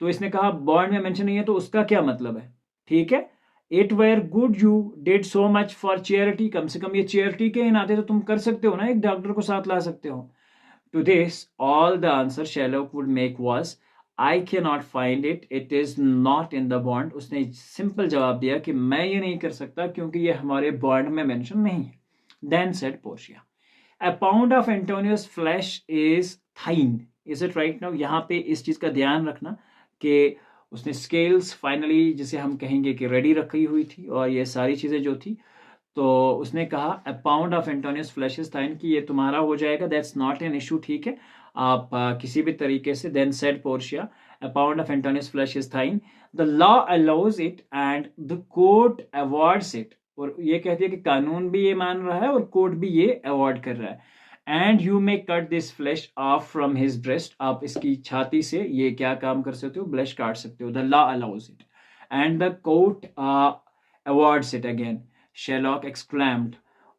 तो इसने कहा बॉन्ड में मेंशन नहीं है तो उसका क्या मतलब है, ठीक है। It were good you did so much for charity, कम से कम ये चैरिटी के नाते तो तुम कर सकते हो ना, एक डॉक्टर को साथ ला सकते हो। To this all the answer Shylock would make was, I can not find it, it is not in the bond. उसने सिंपल जवाब दिया कि मैं ये नहीं कर सकता क्योंकि ये हमारे बॉन्ड में मेंशन नहीं है। Then said Portia, a pound of Antonio's flesh is thine, is it right? Now यहाँ पे इस चीज का ध्यान रखना कि उसने स्केल्स फाइनली जिसे हम कहेंगे कि रेडी रखी हुई थी और ये सारी चीजें जो थी, तो उसने कहा a pound of Antonio's flesh is thine, कि ये तुम्हारा हो जाएगा, दैट्स नॉट एन इशू, ठीक है, आप किसी भी तरीके से। Then said Portia, a pound of Antonio's flesh is thine, the law allows it and the court awards it. और ये कहती है कि कानून भी ये मान रहा है और कोर्ट भी ये अवॉर्ड कर रहा है। And you may cut this flash of from his breast, आप इसकी छाती से ये क्या काम कर सकते हो, ब्लश काट सकते हो। The law allows it and the court awards it again. Shylock exclaimed,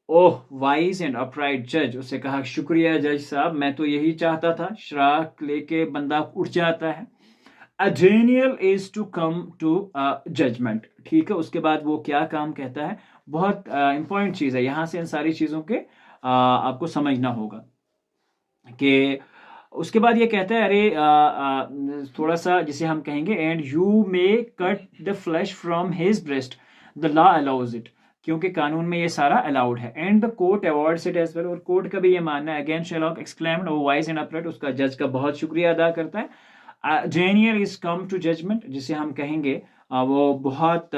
oh wise and upright जज। उसे कहा शुक्रिया जज साहब, मैं तो यही चाहता था। श्राक लेके बंदा उठ जाता है। A Daniel is to come to judgment, ठीक है। उसके बाद वो क्या काम कहता है, बहुत इंपॉर्टेंट चीज है, यहां से इन सारी चीजों के आपको समझना होगा कि उसके बाद ये कहता है, अरे थोड़ा सा जिसे हम कहेंगे, and you may cut the flesh from his breast, the law allows it, क्योंकि कानून में ये सारा अलाउड है। And the court awards it as well, और कोर्ट का भी ये मानना है। Again Shylock exclaimed, O wise and upright, उसका जज का बहुत शुक्रिया अदा करता है। जेनियर इज कम टू जजमेंट, जिसे हम कहेंगे वो बहुत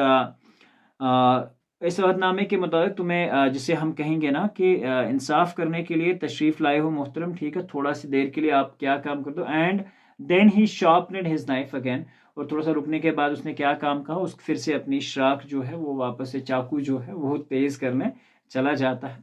इस वहदनामे के मुताबिक तुम्हें जिसे हम कहेंगे ना कि इंसाफ करने के लिए तशरीफ लाए हो मोहतरम, ठीक है, थोड़ा सी देर के लिए आप क्या काम कर दो। And then he sharpened his knife again, और थोड़ा सा रुकने के बाद उसने क्या काम कहा, उस फिर से अपनी श्राख जो है वो वापस से चाकू जो है वो तेज करने चला जाता है.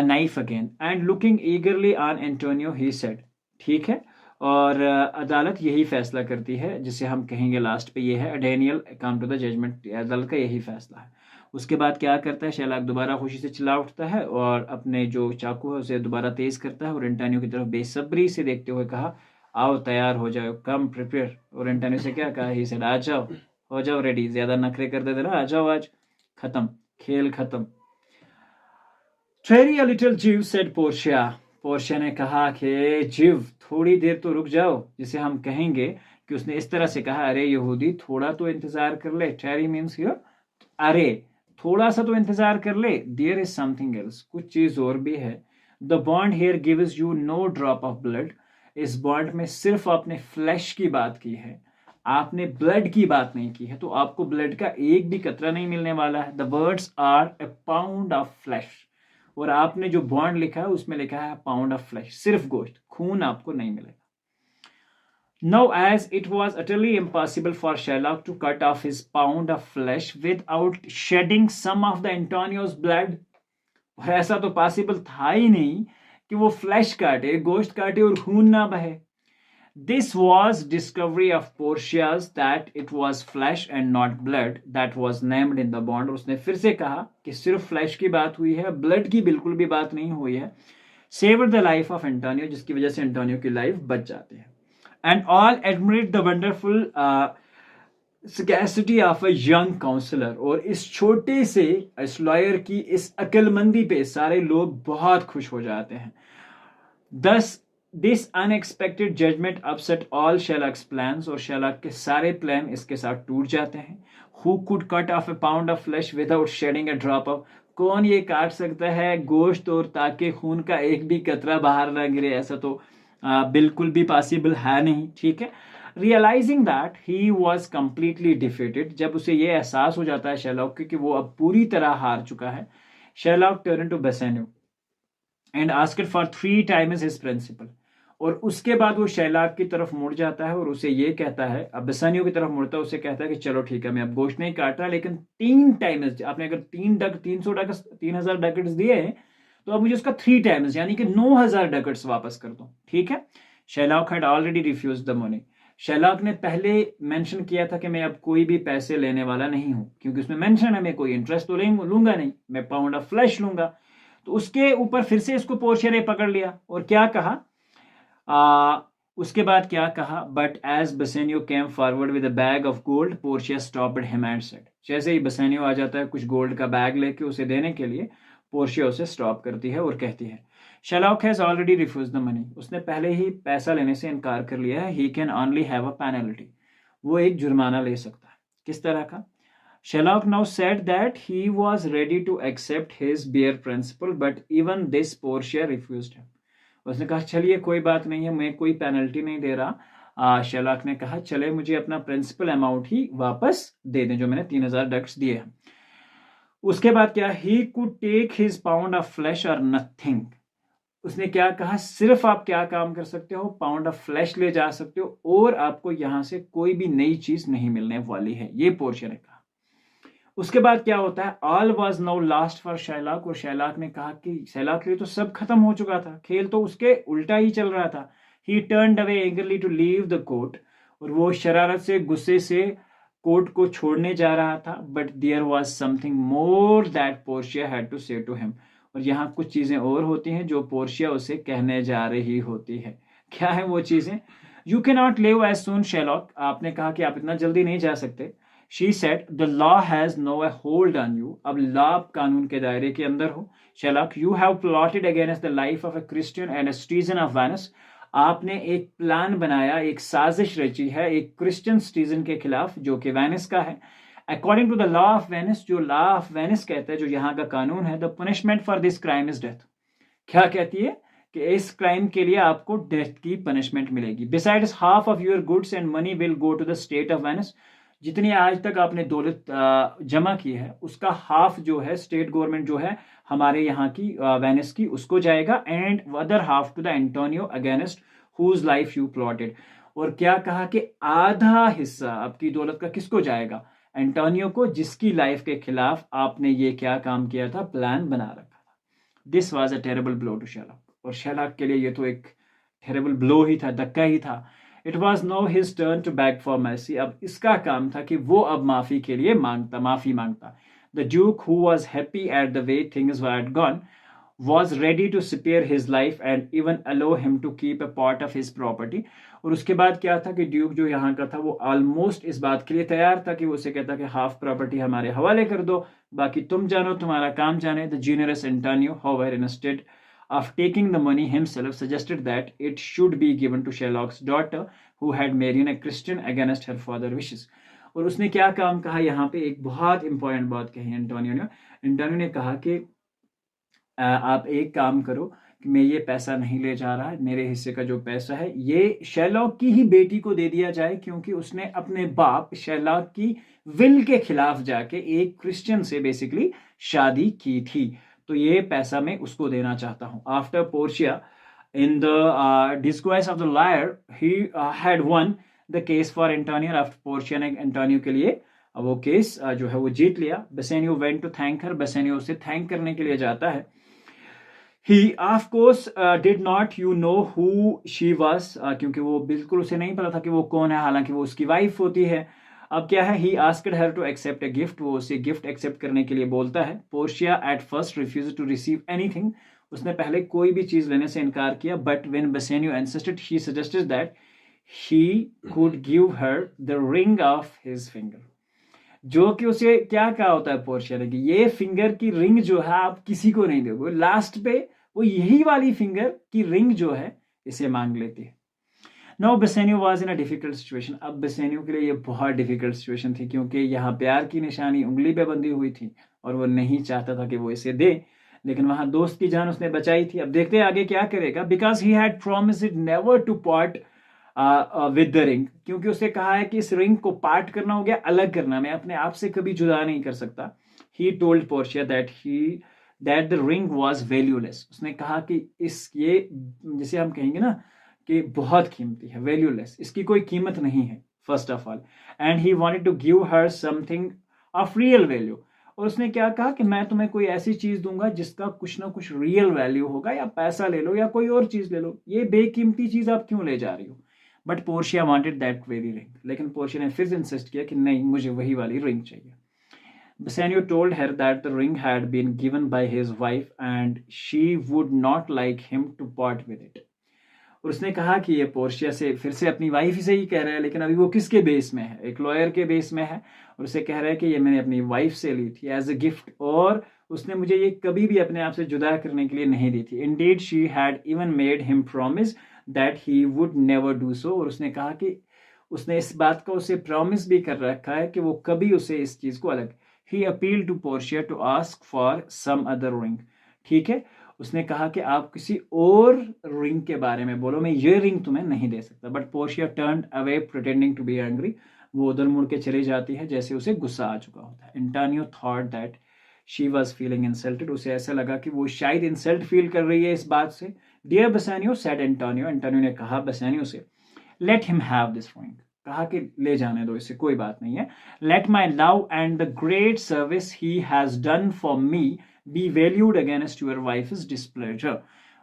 Knife again and looking eagerly on Antonio, he said, ठीक है. और अदालत यही फैसला करती है जिसे हम कहेंगे लास्ट पे, ये है Daniel come to the judgment. अदालत का यही फैसला है. उसके बाद क्या करता है, शेरलॉक दोबारा खुशी से चिल्ला उठता है और अपने जो चाकू है उसे दोबारा तेज करता है और एंटोनियो की तरफ बेसब्री से देखते हुए कहा, आओ तैयार हो जाओ, कम प्रिपेयर. और एंटोनियो से क्या कहा, ही सेड, आ जाओ, हो जाओ रेडी, ज्यादा नखरे कर देते ना, आ जाओ, आज खत्म, खेल खत्म. Tarry a little, Jeev, said Portia. Portia ने कहा कि जीव थोड़ी देर तो रुक जाओ, जिसे हम कहेंगे कि उसने इस तरह से कहा, अरे यहूदी थोड़ा तो इंतजार कर ले. टैरी मीन्स हियर अरे, थोड़ा सा तो इंतजार कर ले. देयर इज समथिंग एल्स, कुछ चीज और भी है. The bond here gives you know drop of blood. इस बॉन्ड में सिर्फ आपने फ्लैश की बात की है, आपने ब्लड की बात नहीं की है, तो आपको ब्लड का एक भी कतरा नहीं मिलने वाला है. The words are a pound of flesh, और आपने जो बॉन्ड लिखा है उसमें लिखा है पाउंड ऑफ फ्लैश, सिर्फ गोश्त, खून आपको नहीं मिलेगा. Now, as it was utterly impossible for Sherlock to cut off his pound of flesh without shedding some of the Antonio's blood, और ऐसा तो पॉसिबल था ही नहीं कि वो फ्लैश काटे, गोश्त काटे और खून ना बहे. This was discovery of Portia's that it was flesh and not blood that was named in the bond. उसने फिर से कहा कि सिर्फ फ्लैश की बात हुई है, ब्लड की बिल्कुल भी बात नहीं हुई है. Saved the life of Antonio, जिसकी वजह से एंटोनियो की लाइफ बच जाती है. And all admired the wonderful sagacity of a young counselor. और इस छोटे से इस लॉयर की इस अक्लमंदी पे सारे लोग बहुत खुश हो जाते हैं. Thus This unexpected judgment upset all Sherlock's plans, और Sherlock के सारे प्लान इसके साथ टूट जाते हैं. Who could cut off a pound of flesh without shedding a drop of, कौन ये काट सकता है गोश्त और ताकि खून का एक भी कतरा बाहर ना गिरे, ऐसा तो बिल्कुल भी पॉसिबल है नहीं. ठीक है. Realizing that he was completely defeated, जब उसे ये एहसास हो जाता है शेरलॉक कि वो अब पूरी तरह हार चुका है, Sherlock turned to Bassanio and asked for 3 times his principal. और उसके बाद वो शेरलॉक की तरफ मुड़ जाता है और उसे ये कहता है, अब बेसानियो की तरफ मुड़ता है, उसे कहता है कि चलो ठीक है, मैं अब गोश्त नहीं काट रहा, लेकिन 3 टाइम्स, आपने अगर 300 डकट्स दिए तो अब मुझे उसका 3 टाइम्स यानी कि 9000 डकट्स वापस कर दो. ठीक है. Sherlock had already refuse the money. Sherlock ने पहले मेंशन किया था कि मैं अब कोई भी पैसे लेने वाला नहीं हूं, क्योंकि उसमें मेंशन है मैं कोई इंटरेस्ट तो लूंगा नहीं, मैं पाउंड ऑफ फ्लैश लूंगा. तो उसके ऊपर फिर से इसको पोर्शिया ने पकड़ लिया और क्या कहा, उसके बाद क्या कहा, but as Bassanio came forward with a bag of gold, Portia stopped him and said. जैसे ही बसेनियो आ जाता है कुछ गोल्ड का बैग लेके उसे देने के लिए, पोर्शिया उसे स्टॉप करती है और कहती है, Sherlock has already refuse the money. उसने पहले ही पैसा लेने से इनकार कर लिया है. He can only have a penalty, वो एक जुर्माना ले सकता है. किस तरह का? Sherlock now said that he was ready to accept his bare principle, but even this Portia refused him. उसने कहा चलिए कोई बात नहीं है, मैं कोई पेनल्टी नहीं दे रहा. शेरलॉक ने कहा चले मुझे अपना प्रिंसिपल अमाउंट ही वापस दे दें जो मैंने 3000 डक्स दिए हैं. उसके बाद क्या, he could take his pound of flesh or nothing. उसने क्या कहा, सिर्फ आप क्या काम कर सकते हो, पाउंड ऑफ फ्लैश ले जा सकते हो और आपको यहां से कोई भी नई चीज नहीं मिलने वाली है, ये पोर्शिया ने कहा. उसके बाद क्या होता है, all was now last for Sherlock. और शेरलॉक ने कहा कि शेरलॉक के लिए तो सब खत्म हो चुका था, खेल तो उसके उल्टा ही चल रहा था. He turned away angrily to leave the court, और वो शरारत से गुस्से से कोर्ट को छोड़ने जा रहा था. But there was something more that Portia had to say to him. और यहाँ कुछ चीजें और होती हैं जो पोर्शिया उसे कहने जा रही होती है. क्या है वो चीजें? You can not live as soon Sherlock, आपने कहा कि आप इतना जल्दी नहीं जा सकते. She said, the law has no hold on you. अब लॉ कानून के दायरे के अंदर हो. Sherlock, you have plotted against the life of a Christian and a citizen of Venice. आपने एक प्लान बनाया, एक साजिश रची है एक क्रिश्चियन सिटीजन के खिलाफ जो कि वेनिस का है. According to the law of Venice, जो लॉ ऑफ वेनिस कहता है, जो यहाँ का कानून है, the punishment for this crime is death. क्या कहती है कि इस क्राइम के लिए आपको डेथ की पनिशमेंट मिलेगी. Besides, half of your goods and money will go to the state of Venice. जितनी आज तक आपने दौलत जमा की है उसका हाफ जो है स्टेट गवर्नमेंट जो है हमारे यहाँ की वेनिस की उसको जाएगा. And other half to the Antonio against whose life you plotted. और क्या कहा कि आधा हिस्सा आपकी दौलत का किसको जाएगा? एंटोनियो को, जिसकी लाइफ के खिलाफ आपने ये क्या काम किया था? प्लान बना रखा था. This was a terrible blow to Sherlock. और शेरलॉक के लिए ये तो एक टेरेबल ब्लो ही था, धक्का ही था. It was no his turn to back for mercy. अब इसका काम था कि वो अब माफी के लिए माफी मांगता. The Duke, who was happy at the way things were gone, was ready to spare his life and even allow him to keep a part of his property. और उसके बाद क्या था कि ड्यूक जो यहाँ का था वो ऑलमोस्ट इस बात के लिए तैयार था कि वो उसे कहता कि हाफ प्रॉपर्टी हमारे हवाले कर दो, बाकी तुम जानो, तुम्हारा काम जाने. The generous Antonio, however, instead of taking the money himself, suggested that it should be given to Sherlock's daughter, who had married a Christian against her father's wishes. और उसने क्या काम कहा यहाँ पे? एक बहुत इंपॉर्टेंट बात कही एंटोनियो ने. एंटोनियो ने कहा कि आप एक काम करो कि मैं ये पैसा नहीं ले जा रहा, मेरे हिस्से का जो पैसा है ये शेरलॉक की ही बेटी को दे दिया जाए, क्योंकि उसने अपने बाप शेरलॉक की विल के खिलाफ जाके एक क्रिश्चियन से बेसिकली शादी की थी, तो ये पैसा मैं उसको देना चाहता हूं. After Portia in the disgrace of the lawyer he had won the case for Antonio. After Portia ने एंटोनियो के लिए वो केस जो है वो जीत लिया. Bassanio went to thank her. Bassanio उसे थैंक करने के लिए जाता है. He of course did not know who she was, क्योंकि वो बिल्कुल उसे नहीं पता था कि वो कौन है, हालांकि वो उसकी वाइफ होती है. अब क्या है? He asked her to accept a gift. वो उसे गिफ्ट एक्सेप्ट करने के लिए बोलता है. Portia at first refused to receive anything. उसने पहले कोई भी चीज लेने से इनकार किया. But when Bassanio insisted, she suggested that he could give her the ring of his finger. जो कि उसे क्या कहा होता है पोर्शिया ने कि ये फिंगर की रिंग जो है आप किसी को नहीं दोगे. लास्ट पे वो यही वाली फिंगर की रिंग जो है इसे मांग लेती है. Now Bassanio was in a difficult situation. अब बेसेनियो के लिए ये बहुत डिफिकल्ट सिचुएशन थी, क्योंकि यहाँ प्यार की निशानी उंगली पे बंधी हुई थी और वो नहीं चाहता था कि वो इसे दे, लेकिन वहां दोस्त की जान उसने बचाई थी. अब देखते हैं आगे क्या करेगा. Because he had promised never to part with the ring, क्योंकि उसे कहा है कि इस रिंग को पार्ट करना हो गया, अलग करना, मैं अपने आप से कभी जुदा नहीं कर सकता. He told Portia that the ring was valueless. उसने कहा कि ये जिसे हम कहेंगे ना कि बहुत कीमती है, वैल्यूलेस, इसकी कोई कीमत नहीं है first of all. And he wanted to give her something of real value. और उसने क्या कहा कि मैं तुम्हें कोई ऐसी चीज दूंगा जिसका कुछ ना कुछ रियल वैल्यू होगा, या पैसा ले लो या कोई और चीज ले लो, ये बेकीमती चीज आप क्यों ले जा रही हो. But Portia wanted that very ring. लेकिन पोर्शिया ने फिर इंसिस्ट किया कि नहीं, मुझे वही वाली रिंग चाहिए. Bassanio told her that the ring had been given by his wife and she would not like him to part with it. और उसने कहा कि ये पोर्शिया से फिर से अपनी वाइफ ही से ही कह रहा है, लेकिन अभी वो किसके बेस में है? एक लॉयर के बेस में है. और उसे कह रहा है कि ये मैंने अपनी वाइफ से ली थी एज अ गिफ्ट, और उसने मुझे ये कभी भी अपने आप से जुदा करने के लिए नहीं दी थी. Indeed she had even made him promise that he would never do so. और उसने कहा कि उसने इस बात का उसे प्रॉमिस भी कर रखा है कि वो कभी उसे इस चीज को अलग. He appealed to Portia to ask for some other ring. ठीक है, उसने कहा कि आप किसी और रिंग के बारे में बोलो, मैं ये रिंग तुम्हें नहीं दे सकता. But Portia turned away pretending to be angry. वो उधर मुड़ के चली जाती है जैसे उसे गुस्सा आ चुका होता है. Antonio thought that she was feeling insulted. उसे ऐसा लगा कि वो शायद इंसल्ट फील कर रही है इस बात से. Dear Bassanio, said Antonio. Antonio ने कहा बेसानियो से, let him have this ring. कहा कि ले जाने दो, इससे कोई बात नहीं है. Let my love and the great service he has done for me be valued against your wife's displeasure.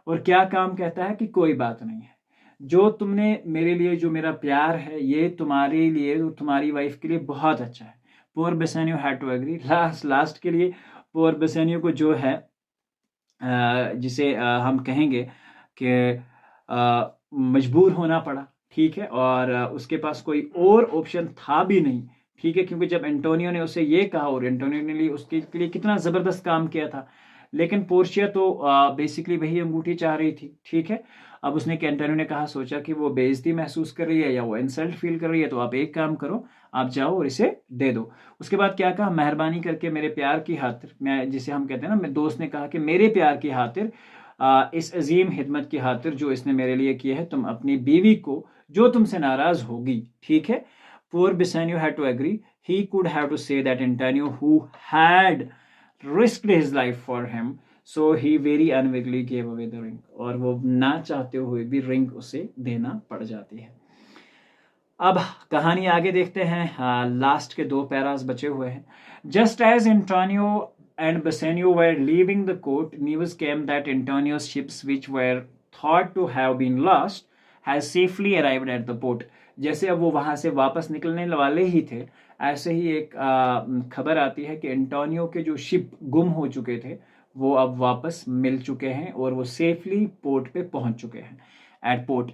और क्या काम कहता है कि कोई बात नहीं है, जो तुमने मेरे लिए, जो मेरा प्यार है, ये तुम्हारे लिए, तुम्हारी वाइफ के लिए बहुत अच्छा है. Poor Bassanio had to agree. Last के लिए पोर बेसानियो को जो है जिसे हम कहेंगे कि मजबूर होना पड़ा. ठीक है, और उसके पास कोई और ऑप्शन था भी नहीं. ठीक है, क्योंकि जब एंटोनियो ने उसे ये कहा, और एंटोनियो ने उसके लिए कितना जबरदस्त काम किया था, लेकिन पोर्शिया तो बेसिकली वही अंगूठी चाह रही थी. ठीक है, अब उसने एंटोनियो ने कहा, सोचा कि वो बेइज्जती महसूस कर रही है या वो इंसल्ट फील कर रही है, तो आप एक काम करो, आप जाओ और इसे दे दो. उसके बाद क्या कहा, मेहरबानी करके मेरे प्यार की खातिर, मैं जिसे हम कहते हैं ना, मेरे दोस्त ने कहा कि मेरे प्यार की खातिर, इस अजीम हिदमत की खातिर जो इसने मेरे लिए की है, तुम अपनी बीवी को, जो तुमसे नाराज होगी. ठीक है, poor Bassanio had to agree. He could have to say that Antonio, who had risked his life for him, so he very unwillingly give away the ring, और वो ना चाहते हुए भी रिंग उसे देना पड़ जाती है। अब कहानी आगे देखते हैं। लास्ट के 2 पैरास बचे हुए हैं। Just as Antonio and Bassanio were leaving the court, news came that Antonio's ships which were thought to have been lost has safely arrived at the port। जैसे अब वो वहां से वापस निकलने वाले ही थे, ऐसे ही एक खबर आती है कि एंटोनियो के जो शिप गुम हो चुके थे वो अब वापस मिल चुके हैं और वो सेफली पोर्ट पे पहुंच चुके हैं। At port,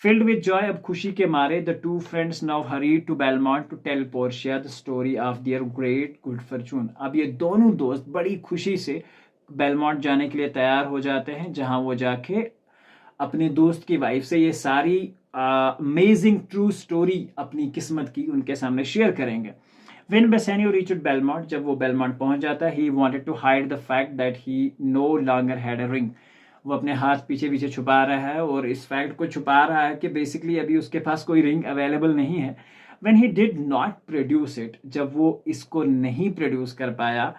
Filled with joy, अब खुशी के मारे, the two friends now hurried to Belmont to tell Portia the story of their great good fortune। अब ये दोनों दोस्त बड़ी खुशी से बेलमॉन्ट जाने के लिए तैयार हो जाते हैं, जहां वो जाके अपने दोस्त की वाइफ से ये सारी अमेजिंग ट्रू स्टोरी अपनी किस्मत की उनके सामने शेयर करेंगे। When Bassanio reached Belmont, जब वो बेलमॉन्ट पहुंच जाता है, he wanted to hide the fact that he no longer had a ring। वो अपने हाथ पीछे पीछे छुपा रहा है और इस फैक्ट को छुपा रहा है कि बेसिकली अभी उसके पास कोई रिंग अवेलेबल नहीं है। When he did not produce it, जब वो इसको नहीं प्रोड्यूस कर पाया,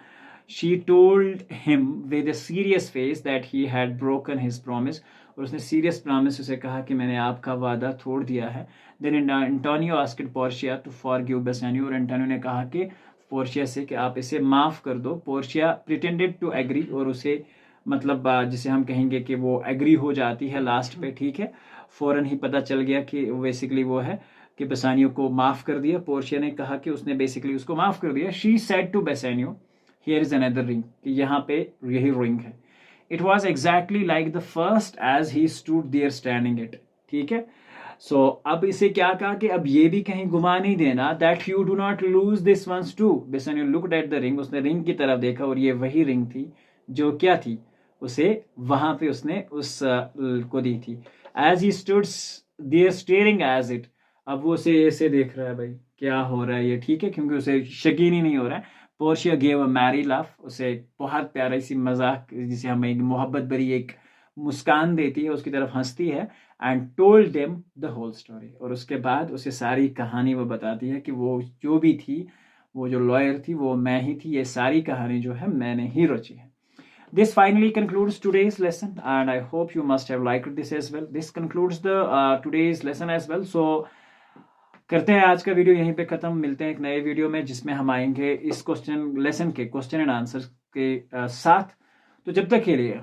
she told him with a serious face that he had broken his promise। और उसने सीरियस प्रॉमिस उसे कहा कि मैंने आपका वादा तोड़ दिया है। Then Antonio asked Portia to forgive Bassanio, और एंटोनियो ने कहा कि पोर्शिया से कि आप इसे माफ कर दो। पोर्शिया pretended to agree, और उसे मतलब जिसे हम कहेंगे कि वो एग्री हो जाती है लास्ट पे, ठीक है। फौरन ही पता चल गया कि बेसिकली वो है कि बेसानियो को माफ कर दिया। पोर्शिया ने कहा कि उसने बेसिकली उसको माफ कर दिया। She said to Bassanio, here is another ring, कि यहाँ पे यही रिंग है। It was exactly like the first as he stood there standing it, ठीक है। सो अब इसे क्या कहा कि अब ये भी कहीं घुमा नहीं देना, that you do not lose this once too. Bassanio looked at the ring, उसने रिंग की तरफ देखा और ये वही रिंग थी जो क्या थी, उसे वहां पे उसने उस को दी थी। As he stood there staring as it, अब वो उसे ऐसे देख रहा है, भाई क्या हो रहा है ये, ठीक है, क्योंकि उसे यकीन ही नहीं हो रहा है। Portia gave a merry laugh, उसे बहुत प्यारी सी मजाक, जिसे हम एक मोहब्बत भरी एक मुस्कान देती है, उसकी तरफ हंसती है। And told them the whole story, और उसके बाद उसे सारी कहानी वो बताती है कि वो जो भी थी, वो जो लॉयर थी वो मैं ही थी, ये सारी कहानी जो है मैंने ही रची है। This finally concludes today's lesson, and I hope you must have liked this as well. This concludes the today's lesson as well. So करते हैं आज का वीडियो यहीं पे खत्म। मिलते हैं एक नए वीडियो में जिसमें हम आएंगे इस लेसन के क्वेश्चन एंड आंसर के साथ। तो जब तक के लिए